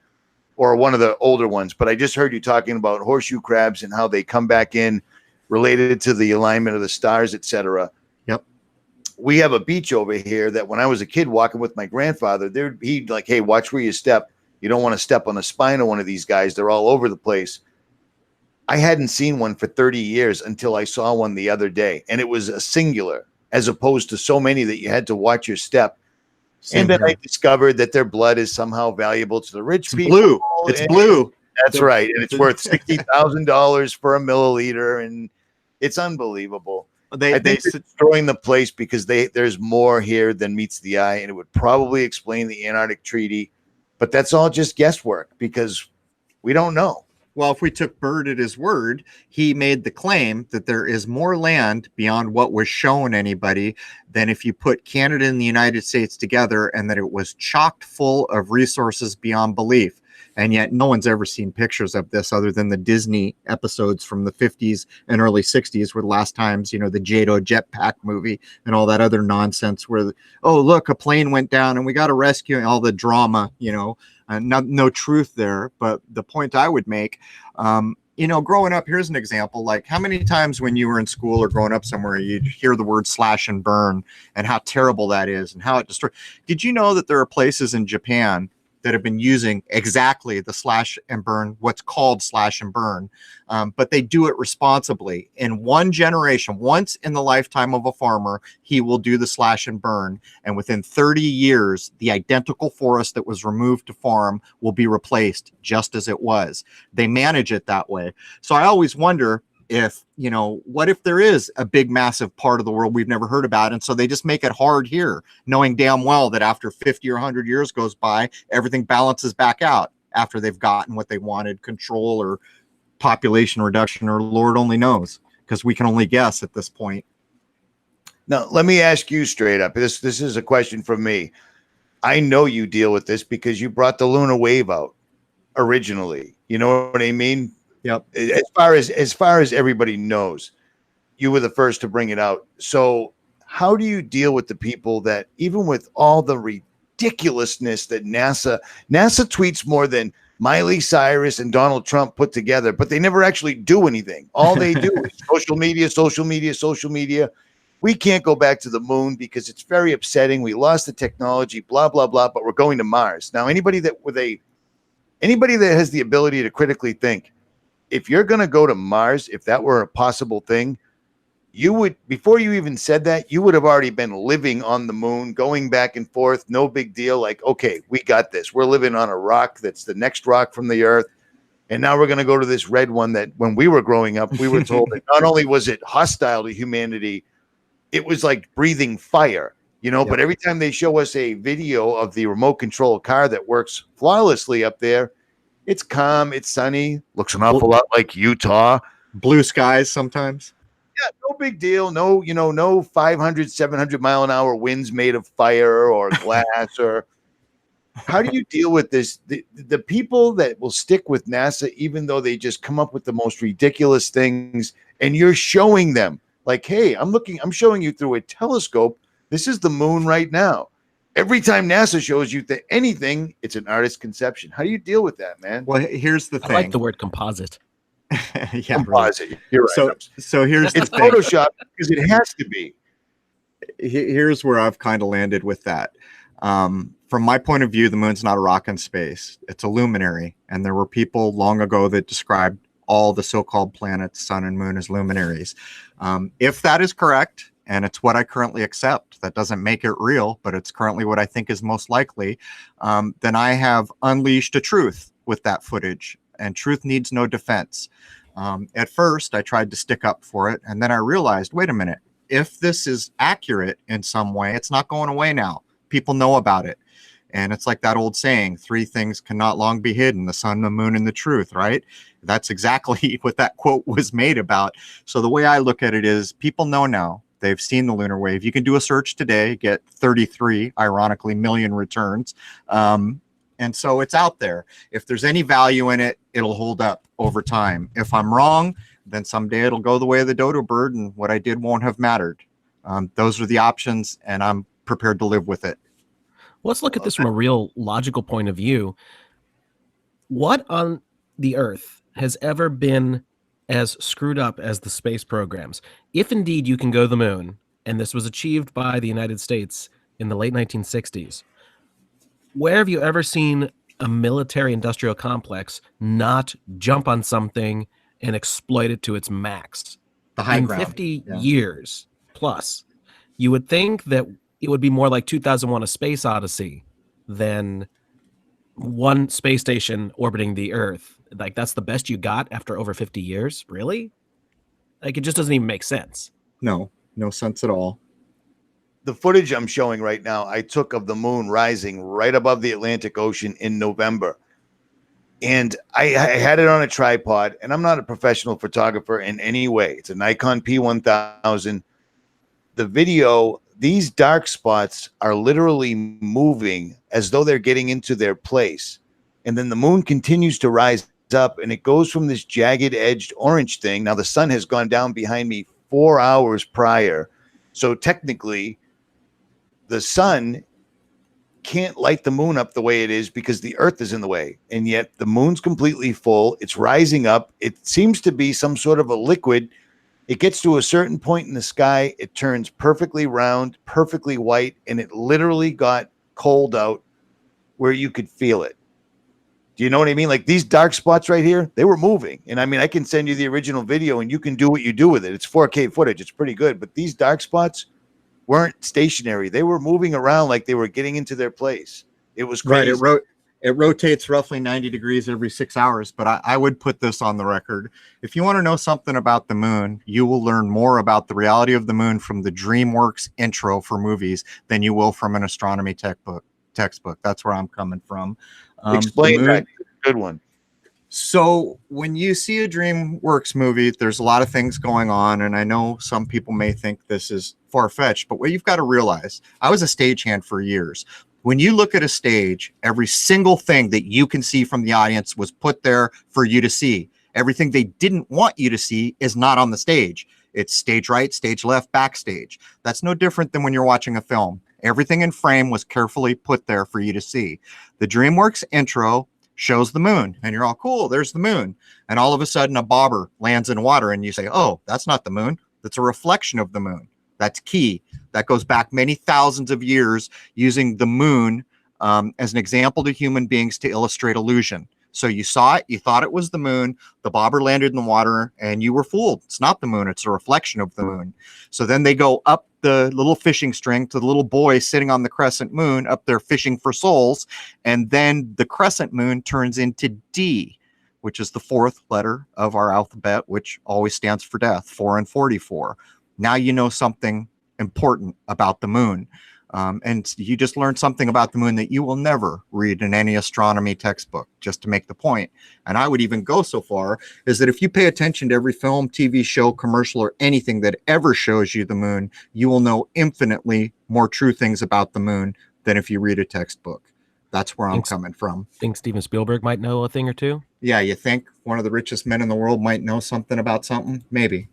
Speaker 1: or one of the older ones, but I just heard you talking about horseshoe crabs and how they come back in related to the alignment of the stars, etc.
Speaker 2: Yep.
Speaker 1: We have a beach over here that when I was a kid walking with my grandfather, he'd like, hey, watch where you step. You don't want to step on the spine of one of these guys. They're all over the place. I hadn't seen one for 30 years until I saw one the other day, and it was a singular, as opposed to so many that you had to watch your step. And then I discovered that their blood is somehow valuable to the rich people.
Speaker 2: Blue. It's blue.
Speaker 1: That's right. And it's worth $60,000 for a milliliter. And it's unbelievable. I think they're destroying the place because there's more here than meets the eye. And it would probably explain the Antarctic Treaty. But that's all just guesswork because we don't know.
Speaker 2: Well, if we took Byrd at his word, he made the claim that there is more land beyond what was shown anybody than if you put Canada and the United States together, and that it was chocked full of resources beyond belief. And yet no one's ever seen pictures of this other than the Disney episodes from the 50s and early 60s, where the last times, the Jado jetpack movie and all that other nonsense where, oh, look, a plane went down and we got to rescue, and all the drama, no truth there. But the point I would make, growing up, here's an example. Like, how many times when you were in school or growing up somewhere, you'd hear the word slash and burn and how terrible that is and how it destroys. Did you know that there are places in Japan that have been using exactly the slash and burn, what's called slash and burn, but they do it responsibly. In one generation, once in the lifetime of a farmer, he will do the slash and burn, and within 30 years, the identical forest that was removed to farm will be replaced just as it was. They manage it that way. So I always wonder if, what if there is a big, massive part of the world we've never heard about, and so they just make it hard here, knowing damn well that after 50 or 100 years goes by, everything balances back out after they've gotten what they wanted, control or population reduction, or Lord only knows, because we can only guess at this point.
Speaker 1: Now, let me ask you straight up. This is a question from me. I know you deal with this because you brought the lunar wave out originally. You know what I mean?
Speaker 2: Yep.
Speaker 1: As far as everybody knows, you were the first to bring it out. So how do you deal with the people that, even with all the ridiculousness that NASA tweets more than Miley Cyrus and Donald Trump put together, but they never actually do anything. All they do is social media. We can't go back to the moon because it's very upsetting. We lost the technology, blah, blah, blah, but we're going to Mars. Now, anybody that has the ability to critically think, if you're going to go to Mars, if that were a possible thing, you would, before you even said that, you would have already been living on the moon, going back and forth. No big deal. Like, okay, we got this. We're living on a rock that's the next rock from the Earth. And now we're going to go to this red one that when we were growing up, we were told that not only was it hostile to humanity, it was like breathing fire,
Speaker 2: Yep.
Speaker 1: But every time they show us a video of the remote control car that works flawlessly up there, It's calm, it's sunny, looks an awful lot like Utah.
Speaker 2: Blue skies sometimes.
Speaker 1: Yeah, no big deal. No, no 500, 700 mile an hour winds made of fire or glass. Or how do you deal with this? The people that will stick with NASA, even though they just come up with the most ridiculous things, and you're showing them like, hey, I'm showing you through a telescope. This is the moon right now. Every time NASA shows you anything, it's an artist's conception. How do you deal with that, man?
Speaker 2: Well, here's the thing.
Speaker 3: I like the word composite.
Speaker 2: Yeah,
Speaker 1: composite. Right. You're right.
Speaker 2: So here's
Speaker 1: it's Photoshop because it has to be.
Speaker 2: Here's where I've kind of landed with that. From my point of view, the moon's not a rock in space. It's a luminary. And there were people long ago that described all the so-called planets, sun and moon, as luminaries. If that is correct, and it's what I currently accept, that doesn't make it real, but it's currently what I think is most likely, then I have unleashed a truth with that footage. And truth needs no defense. At first, I tried to stick up for it. And then I realized, wait a minute, if this is accurate in some way, it's not going away now. People know about it. And it's like that old saying, 3 things cannot long be hidden, the sun, the moon, and the truth, right? That's exactly what that quote was made about. So the way I look at it is people know now. They've seen the lunar wave. You can do a search today, get 33, ironically, million returns. And so it's out there. If there's any value in it, it'll hold up over time. If I'm wrong, then someday it'll go the way of the dodo bird, and what I did won't have mattered. Those are the options, and I'm prepared to live with it.
Speaker 3: Let's look at this from a real logical point of view. What on the Earth has ever been as screwed up as the space programs? If indeed you can go to the moon, and this was achieved by the United States in the late 1960s, where have you ever seen a military industrial complex not jump on something and exploit it to its max?
Speaker 2: The high
Speaker 3: in
Speaker 2: ground.
Speaker 3: 50 years plus, you would think that it would be more like 2001: A Space Odyssey than one space station orbiting the Earth. Like, that's the best you got after over 50 years? Really? Like, it just doesn't even make sense.
Speaker 2: No sense at all.
Speaker 1: The footage I'm showing right now, I took of the moon rising right above the Atlantic Ocean in November. And I had it on a tripod, and I'm not a professional photographer in any way. It's a Nikon P1000. The video, these dark spots are literally moving as though they're getting into their place. And then the moon continues to rise up, and it goes from this jagged edged orange thing. Now the sun has gone down behind me 4 hours prior. So technically, the sun can't light the moon up the way it is because the Earth is in the way. And yet the moon's completely full. It's rising up. It seems to be some sort of a liquid. It gets to a certain point in the sky. It turns perfectly round, perfectly white, and it literally got cold out where you could feel it. Do you know what I mean? Like these dark spots right here, they were moving. And I mean, I can send you the original video and you can do what you do with it. It's 4K footage. It's pretty good. But these dark spots weren't stationary. They were moving around like they were getting into their place. It was crazy.
Speaker 2: Right. It rotates roughly 90 degrees every 6 hours. But I would put this on the record. If you want to know something about the moon, you will learn more about the reality of the moon from the DreamWorks intro for movies than you will from an astronomy textbook. That's where I'm coming from.
Speaker 1: Explain that. Good one.
Speaker 2: So when you see a DreamWorks movie, there's a lot of things going on. And I know some people may think this is far-fetched, but what you've got to realize, I was a stagehand for years. When you look at a stage, every single thing that you can see from the audience was put there for you to see. Everything they didn't want you to see is not on the stage. It's stage right, stage left, backstage. That's no different than when you're watching a film. Everything in frame was carefully put there for you to see. The DreamWorks intro shows the moon, and you're all cool, there's the moon. And all of a sudden, a bobber lands in water, and you say, oh, that's not the moon. That's a reflection of the moon. That's key. That goes back many thousands of years using the moon as an example to human beings to illustrate illusion. So you saw it, you thought it was the moon, the bobber landed in the water, and you were fooled. It's not the moon, it's a reflection of the moon. So then they go up the little fishing string to the little boy sitting on the crescent moon up there fishing for souls. And then the crescent moon turns into D, which is the 4th letter of our alphabet, which always stands for death, 4 and 44. Now you know something important about the moon. And you just learned something about the moon that you will never read in any astronomy textbook, just to make the point. And I would even go so far as that if you pay attention to every film, TV show, commercial, or anything that ever shows you the moon, you will know infinitely more true things about the moon than if you read a textbook. That's where I'm coming from.
Speaker 3: Think Steven Spielberg might know a thing or two?
Speaker 2: Yeah, you think one of the richest men in the world might know something about something? Maybe.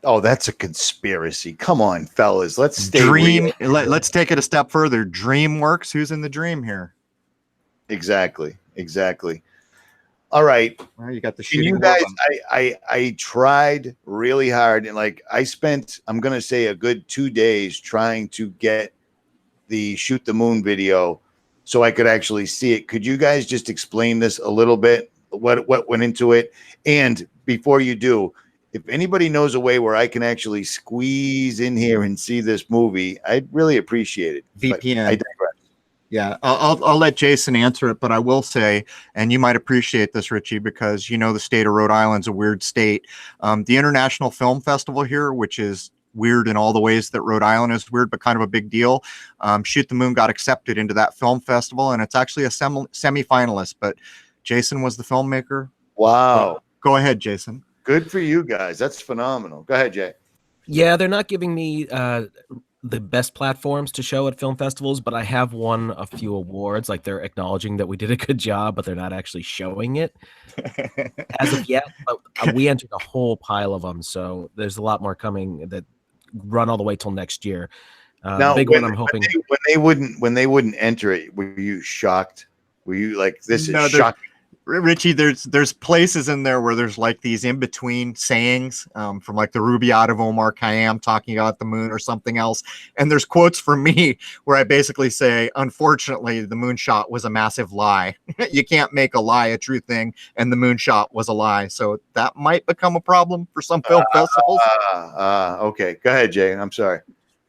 Speaker 1: Oh, that's a conspiracy. Come on, fellas. Let's stay
Speaker 2: Dream.
Speaker 1: real.
Speaker 2: Let's take it a step further. DreamWorks. Who's in the dream here?
Speaker 1: Exactly. All right.
Speaker 2: Well, you got the
Speaker 1: Can
Speaker 2: shooting.
Speaker 1: you guys, I tried really hard, and like I spent, I'm gonna say, a good 2 days trying to get the Shoot the Moon video so I could actually see it. Could you guys just explain this a little bit? What went into it? And before you do, if anybody knows a way where I can actually squeeze in here and see this movie, I'd really appreciate it.
Speaker 2: VPN.
Speaker 1: But I digress.
Speaker 2: Yeah, I'll let Jason answer it, but I will say, and you might appreciate this, Richie, because you know the state of Rhode Island's a weird state. The International Film Festival here, which is weird in all the ways that Rhode Island is weird, but kind of a big deal. Shoot the Moon got accepted into that film festival, and it's actually a semi-finalist, but Jason was the filmmaker.
Speaker 1: Wow.
Speaker 2: Go ahead, Jason.
Speaker 1: Good for you guys. That's phenomenal. Go ahead, Jay.
Speaker 3: Yeah, they're not giving me the best platforms to show at film festivals, but I have won a few awards. Like, they're acknowledging that we did a good job, but they're not actually showing it as of yet. But we entered a whole pile of them, so there's a lot more coming that run all the way till next year.
Speaker 1: Now,
Speaker 3: the big one I'm hoping
Speaker 1: when they wouldn't enter it, were you shocked? Were you like, this is shocking?
Speaker 2: Richie, there's places in there where there's like these in between sayings from like the Rubaiyat of Omar Khayyam talking about the moon or something else, and there's quotes from me where I basically say, unfortunately, the moonshot was a massive lie. You can't make a lie a true thing, and the moonshot was a lie. So that might become a problem for some film festivals.
Speaker 1: Okay, go ahead, Jay. I'm sorry.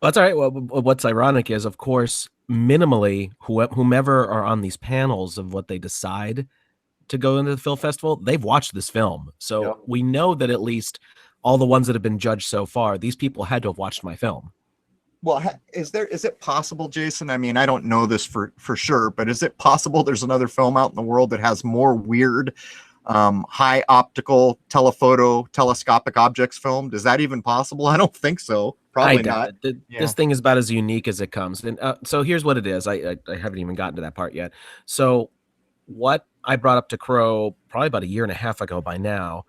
Speaker 3: Well, that's all right. Well, what's ironic is, of course, minimally, whomever are on these panels of what they decide to go into the film festival, they've watched this film. So we know that at least all the ones that have been judged so far, these people had to have watched my film.
Speaker 2: Well, is it possible, Jason? I mean, I don't know this for sure, but is it possible there's another film out in the world that has more weird, high optical, telephoto, telescopic objects filmed? Is that even possible? I don't think so. Probably not.
Speaker 3: This thing is about as unique as it comes. And so here's what it is. I haven't even gotten to that part yet. So what I brought up to Crrow probably about a year and a half ago by now,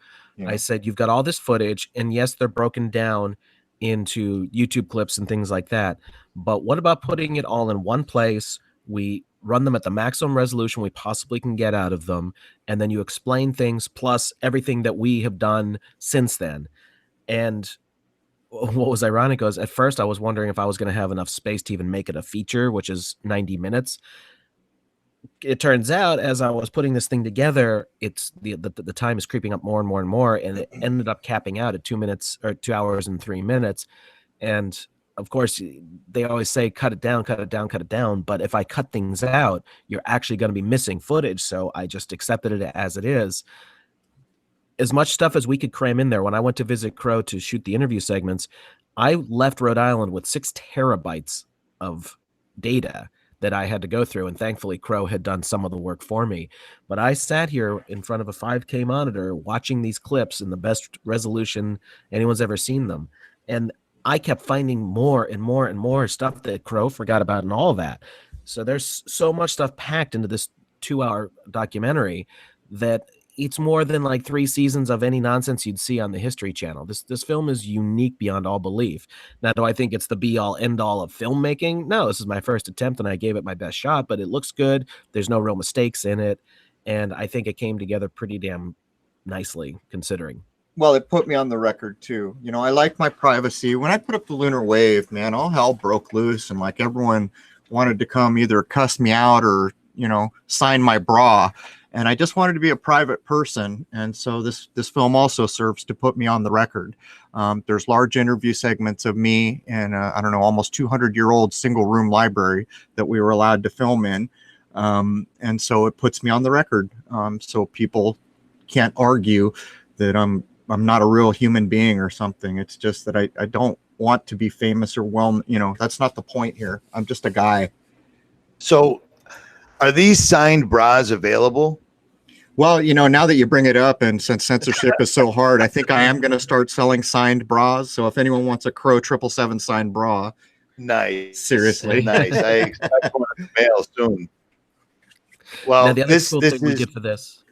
Speaker 3: I said, you've got all this footage, and yes, they're broken down into YouTube clips and things like that. But what about putting it all in one place? We run them at the maximum resolution we possibly can get out of them, and then you explain things plus everything that we have done since then. And what was ironic was, at first I was wondering if I was going to have enough space to even make it a feature, which is 90 minutes. It turns out, as I was putting this thing together, it's the time is creeping up more and more and more, and it ended up capping out at 2 minutes or 2 hours and 3 minutes. And of course, they always say cut it down, cut it down, cut it down. But if I cut things out, you're actually going to be missing footage. So I just accepted it as it is. As much stuff as we could cram in there. When I went to visit Crrow to shoot the interview segments, I left Rhode Island with 6 terabytes of data that I had to go through, and thankfully Crrow had done some of the work for me. But I sat here in front of a 5K monitor watching these clips in the best resolution anyone's ever seen them, and I kept finding more and more and more stuff that Crrow forgot about and all of that. So there's so much stuff packed into this 2-hour documentary that it's more than like 3 seasons of any nonsense you'd see on the History Channel. This film is unique beyond all belief. Now, do I think it's the be-all, end-all of filmmaking? No, this is my first attempt, and I gave it my best shot, but it looks good. There's no real mistakes in it, and I think it came together pretty damn nicely, considering.
Speaker 2: Well, it put me on the record, too. You know, I like my privacy. When I put up the lunar wave, man, all hell broke loose, and like everyone wanted to come either cuss me out or, you know, sign my bra. And I just wanted to be a private person. And so this film also serves to put me on the record. There's large interview segments of me in I don't know, almost 200-year-old single room library that we were allowed to film in. And so it puts me on the record. So people can't argue that I'm not a real human being or something. It's just that I don't want to be famous or well, you know, that's not the point here. I'm just a guy.
Speaker 1: So are these signed bras available?
Speaker 2: Well, you know, now that you bring it up, and since censorship is so hard, I think I am going to start selling signed bras. So if anyone wants a Crrow77 signed bra,
Speaker 1: nice,
Speaker 2: seriously,
Speaker 1: nice. I expect one in the mail soon. Well,
Speaker 3: now, the other cool thing we did for this.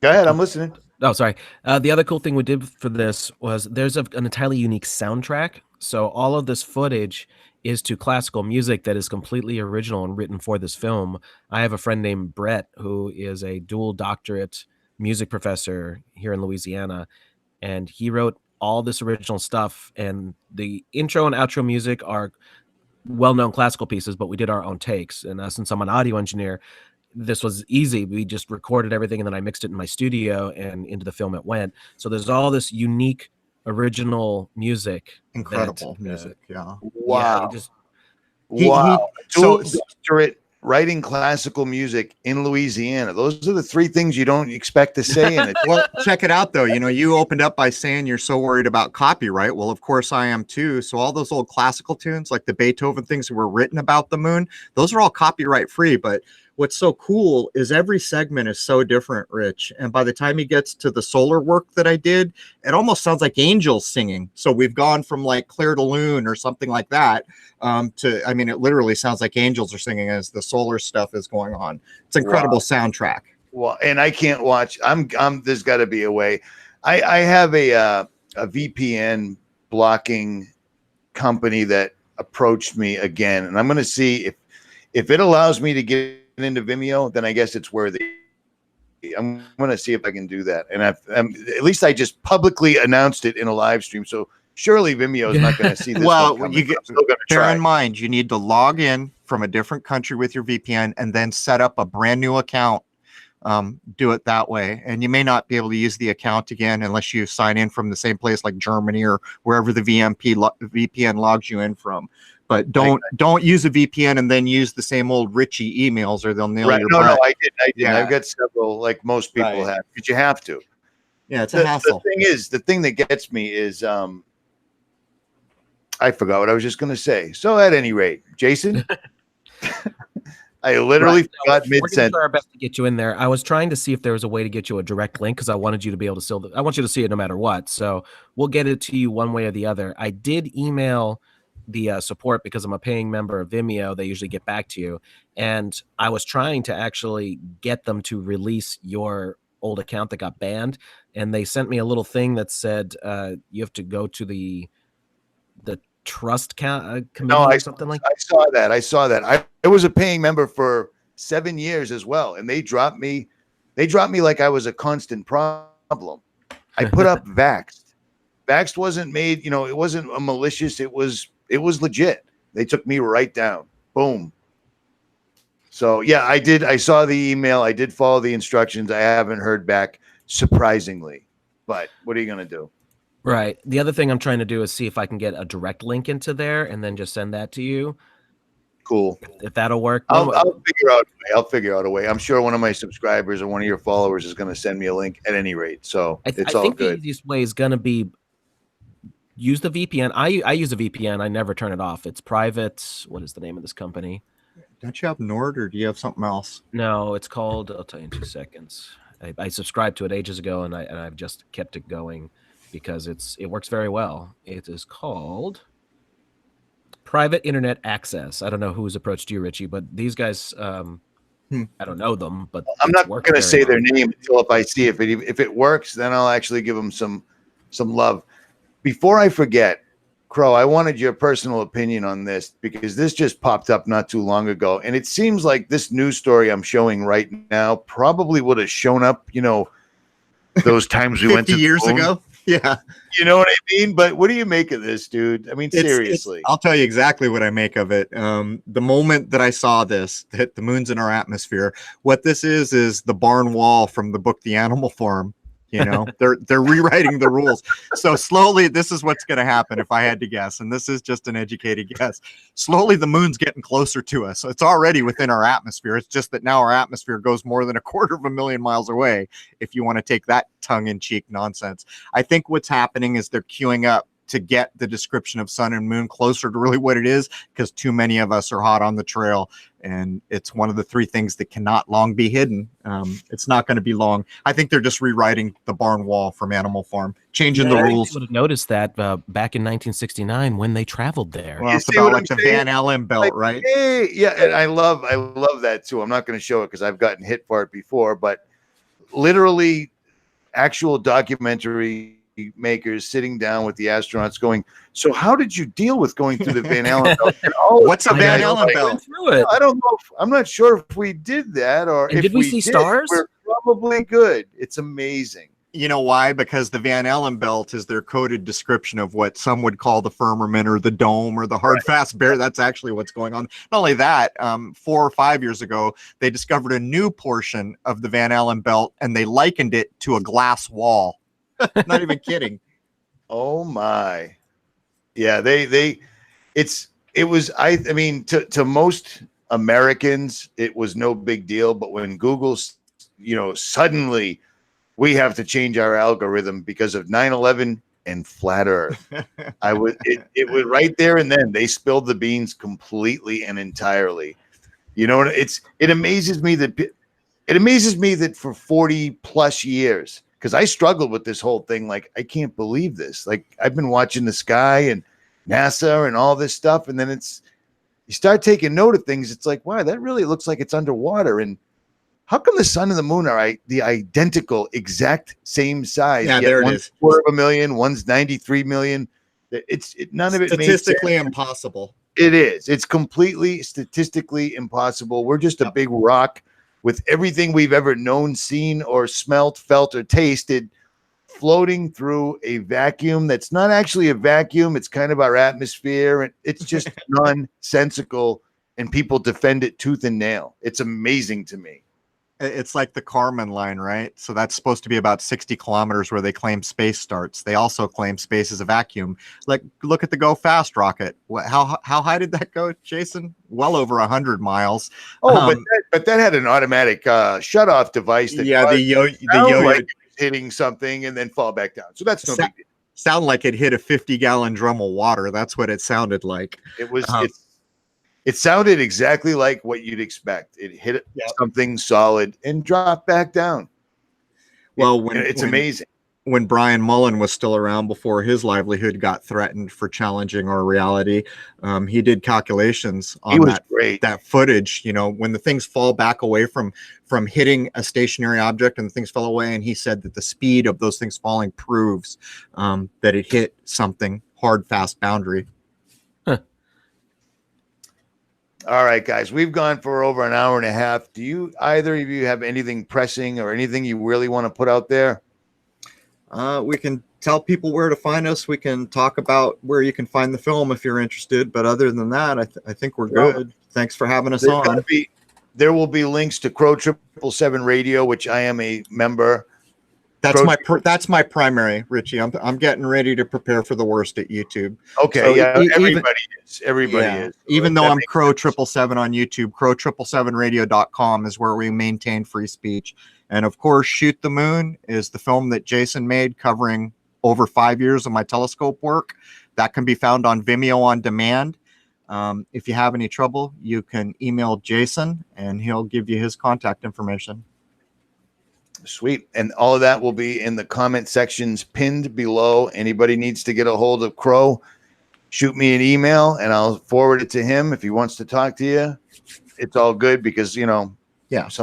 Speaker 1: Go ahead, I'm listening.
Speaker 3: Oh, sorry. The other cool thing we did for this was there's an entirely unique soundtrack. So all of this footage is to classical music that is completely original and written for this film. I have a friend named Brett who is a dual doctorate music professor here in Louisiana, and he wrote all this original stuff. And the intro and outro music are well-known classical pieces, but we did our own takes. And since I'm an audio engineer, this was easy. We just recorded everything and then I mixed it in my studio and into the film it went. So there's all this unique original music.
Speaker 2: Incredible music. Yeah.
Speaker 1: Wow.
Speaker 2: Yeah,
Speaker 1: wow. Doctorate writing classical music in Louisiana. Those are the three things you don't expect to say in it.
Speaker 2: Well, check it out though. You know, you opened up by saying you're so worried about copyright. Well, of course I am too. So all those old classical tunes, like the Beethoven things that were written about the moon, those are all copyright free. But what's so cool is every segment is so different, Rich. And by the time he gets to the solar work that I did, it almost sounds like angels singing. So we've gone from like Clair de Lune or something like that to, I mean, it literally sounds like angels are singing as the solar stuff is going on. It's an incredible soundtrack.
Speaker 1: Well, and I can't watch. There's got to be a way. I have a VPN blocking company that approached me again, and I'm going to see if it allows me to get into Vimeo, then I guess it's worthy. I'm going to see if I can do that. And at least I just publicly announced it in a live stream. So surely Vimeo is not going to see this.
Speaker 2: Well, bear in mind, you need to log in from a different country with your VPN and then set up a brand new account. Do it that way. And you may not be able to use the account again unless you sign in from the same place like Germany or wherever the VPN logs you in from. But don't use a VPN and then use the same old Richie emails or they'll nail your butt.
Speaker 1: No, I did. Yeah. I've got several, like most people have, but you have to.
Speaker 2: Yeah, it's a hassle.
Speaker 1: The thing that gets me is I forgot what I was just going to say. So at any rate, Jason, I literally forgot mid-sentence.
Speaker 3: We're going to try our best to get you in there. I was trying to see if there was a way to get you a direct link because I wanted you to be able to I want you to see it no matter what. So we'll get it to you one way or the other. I did email the support because I'm a paying member of Vimeo. They usually get back to you. And I was trying to actually get them to release your old account that got banned. And they sent me a little thing that said you have to go to the trust committee or something like that.
Speaker 1: I saw that. I was a paying member for 7 years as well. And they dropped me like I was a constant problem. I put up Vaxxed. Vaxxed wasn't made, it wasn't a malicious, it was legit. They took me right down. Boom. So yeah, I saw the email. I did follow the instructions. I haven't heard back, surprisingly, but what are you going to do?
Speaker 3: Right. The other thing I'm trying to do is see if I can get a direct link into there and then just send that to you.
Speaker 1: Cool.
Speaker 3: If that'll work.
Speaker 1: I'll figure out a way. I'm sure one of my subscribers or one of your followers is going to send me a link at any rate. So it's all good. I think the
Speaker 3: easiest way is going to be use the VPN. I use a VPN. I never turn it off. It's private. What is the name of this company?
Speaker 2: Don't you have Nord or do you have something else?
Speaker 3: No, it's called, I'll tell you in 2 seconds. I subscribed to it ages ago and I've just kept it going because it works very well. It is called Private Internet Access. I don't know who's approached you, Richie, but these guys, I don't know them, but
Speaker 1: I'm not going to say their name until if I see if it works, then I'll actually give them some love. Before I forget, Crow, I wanted your personal opinion on this because this just popped up not too long ago. And it seems like this news story I'm showing right now probably would have shown up, those times we went to
Speaker 2: 50 years ago. Yeah.
Speaker 1: You know what I mean? But what do you make of this, dude? I mean, seriously.
Speaker 2: I'll tell you exactly what I make of it. The moment that I saw this, that the moon's in our atmosphere, what this is the barn wall from the book The Animal Farm. You know, they're rewriting the rules. So slowly, this is what's going to happen if I had to guess, and this is just an educated guess. Slowly, the moon's getting closer to us. It's already within our atmosphere. It's just that now our atmosphere goes more than 250,000 miles away, if you want to take that tongue-in-cheek nonsense. I think what's happening is they're queuing up to get the description of sun and moon closer to really what it is, because too many of us are hot on the trail, and it's one of the 3 things that cannot long be hidden. It's not going to be long. I think they're just rewriting the barn wall from Animal Farm, changing the rules.
Speaker 3: You would have noticed that back in 1969 when they traveled there.
Speaker 2: Well, it's about like the Van Allen belt,
Speaker 1: like,
Speaker 2: right?
Speaker 1: Hey, yeah, and I love that too. I'm not going to show it because I've gotten hit for it before, but literally actual documentary makers sitting down with the astronauts going, so how did you deal with going through the Van Allen belt?
Speaker 2: What's a Van Allen belt?
Speaker 1: I don't know. I'm not sure if we did that, or
Speaker 3: and
Speaker 1: if
Speaker 3: did we see stars?
Speaker 1: We're probably good. It's amazing.
Speaker 2: You know why? Because the Van Allen belt is their coded description of what some would call the firmament or the dome or the hard fast bear. That's actually what's going on. Not only that, 4 or 5 years ago, they discovered a new portion of the Van Allen belt, and they likened it to a glass wall. Not even kidding.
Speaker 1: Oh my. Yeah, I mean, to most Americans, it was no big deal. But when Google's, suddenly we have to change our algorithm because of 9/11 and flat Earth. It was right there and then they spilled the beans completely and entirely. It amazes me that for 40 plus years, because I struggled with this whole thing. Like, I can't believe this. Like, I've been watching the sky and NASA and all this stuff. And then you start taking note of things. It's like, wow, that really looks like it's underwater. And how come the sun and the moon are the identical, exact same size?
Speaker 2: Yeah, there it
Speaker 1: one's
Speaker 2: is.
Speaker 1: 250,000, one's 93 million. None of it
Speaker 2: statistically impossible.
Speaker 1: It is. It's completely statistically impossible. We're just a big rock with everything we've ever known, seen, or smelt, felt, or tasted floating through a vacuum that's not actually a vacuum. It's kind of our atmosphere, and it's just nonsensical, and people defend it tooth and nail. It's amazing to me.
Speaker 2: It's like the Kármán line, right? So that's supposed to be about 60 kilometers where they claim space starts. They also claim space is a vacuum. Like, look at the Go Fast rocket. How high did that go, Jason? Well over 100 miles.
Speaker 1: Oh, but that had an automatic shut-off device. That
Speaker 2: the yo-yo
Speaker 1: like hitting something and then fall back down. So that's no big deal.
Speaker 2: Sound like it hit a 50-gallon drum of water. That's what it sounded like.
Speaker 1: It was. It sounded exactly like what you'd expect. It hit something solid and dropped back down.
Speaker 2: Well,
Speaker 1: it's amazing.
Speaker 2: When Brian Mullen was still around before his livelihood got threatened for challenging our reality, he did calculations on that footage. When the things fall back away from hitting a stationary object and the things fell away, and he said that the speed of those things falling proves that it hit something hard, fast boundary.
Speaker 1: All right, guys, we've gone for over an hour and a half. Do either of you have anything pressing or anything you really want to put out there?
Speaker 2: We can tell people where to find us. We can talk about where you can find the film if you're interested. But other than that, I think we're good. Thanks for having us on.
Speaker 1: There will be links to Crrow77 Radio, which I am a member.
Speaker 2: That's my primary, Richie. I'm getting ready to prepare for the worst at YouTube.
Speaker 1: Okay, so everybody is. Everybody is.
Speaker 2: Even though I'm Crrow77 on YouTube, Crrow77radio.com is where we maintain free speech. And of course, Shoot the Moon is the film that Jason made covering over 5 years of my telescope work. That can be found on Vimeo on demand. If you have any trouble, you can email Jason and he'll give you his contact information.
Speaker 1: Sweet. And all of that will be in the comment sections pinned below. Anybody needs to get a hold of Crrow, shoot me an email and I'll forward it to him. If he wants to talk to you, it's all good because, some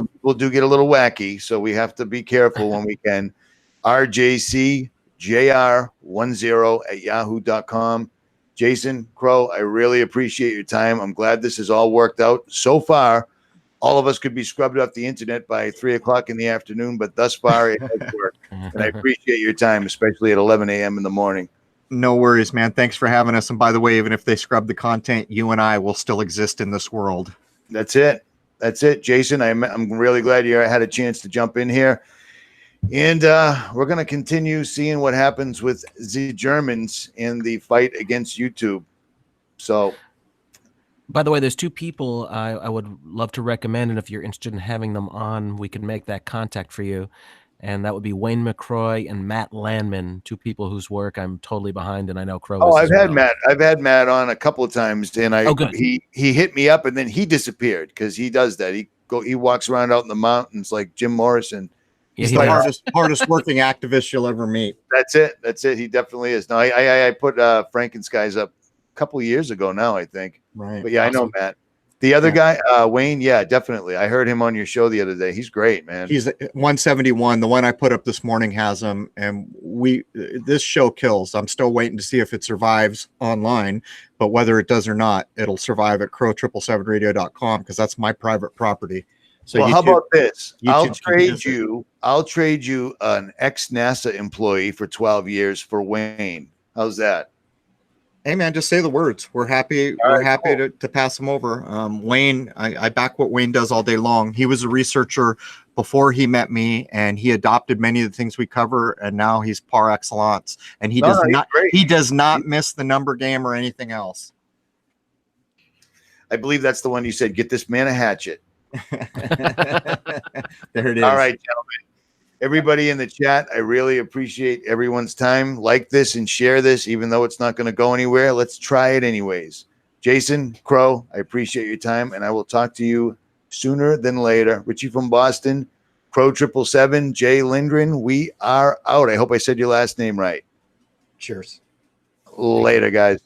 Speaker 1: people do get a little wacky. So we have to be careful when we can. rjcjr10@yahoo.com. Jason, Crrow, I really appreciate your time. I'm glad this has all worked out so far. All of us could be scrubbed off the internet by 3:00 in the afternoon, but thus far it has worked. And I appreciate your time, especially at 11 a.m. in the morning.
Speaker 2: No worries, man. Thanks for having us. And by the way, even if they scrub the content, you and I will still exist in this world.
Speaker 1: That's it. Jason, I'm really glad you had a chance to jump in here. And we're going to continue seeing what happens with the Germans in the fight against YouTube. So,
Speaker 3: by the way, there's two people I would love to recommend, and if you're interested in having them on, we can make that contact for you. And that would be Wayne McCroy and Matt Landman, two people whose work I'm totally behind, and I know Crow is.
Speaker 1: I've had Matt. I've had Matt on a couple of times, and he hit me up, and then he disappeared because he does that. He walks around out in the mountains like Jim Morrison.
Speaker 2: He's the hardest working activist you'll ever meet.
Speaker 1: That's it. He definitely is. No, I put Frankenskies up a couple of years ago now, I think.
Speaker 2: Right.
Speaker 1: But yeah, awesome. I know Matt. The other guy, Wayne, yeah, definitely. I heard him on your show the other day. He's great, man.
Speaker 2: He's 171. The one I put up this morning has him, and this show kills. I'm still waiting to see if it survives online, but whether it does or not, it'll survive at Crrow777radio.com because that's my private property. So
Speaker 1: well, how about this? I'll trade you an ex-NASA employee for 12 years for Wayne. How's that?
Speaker 2: Hey man, just say the words. We're happy. We're happy to pass them over. Wayne, I back what Wayne does all day long. He was a researcher before he met me, and he adopted many of the things we cover. And now he's par excellence. And he does not miss the number game or anything else.
Speaker 1: I believe that's the one you said. Get this man a hatchet.
Speaker 2: There it is.
Speaker 1: All right, gentlemen. Everybody in the chat, I really appreciate everyone's time. Like this and share this, even though it's not going to go anywhere. Let's try it anyways. Jason, Crow, I appreciate your time, and I will talk to you sooner than later. Richie from Boston, Crrow77, Jay Lindgren, we are out. I hope I said your last name right.
Speaker 2: Cheers.
Speaker 1: Later, guys.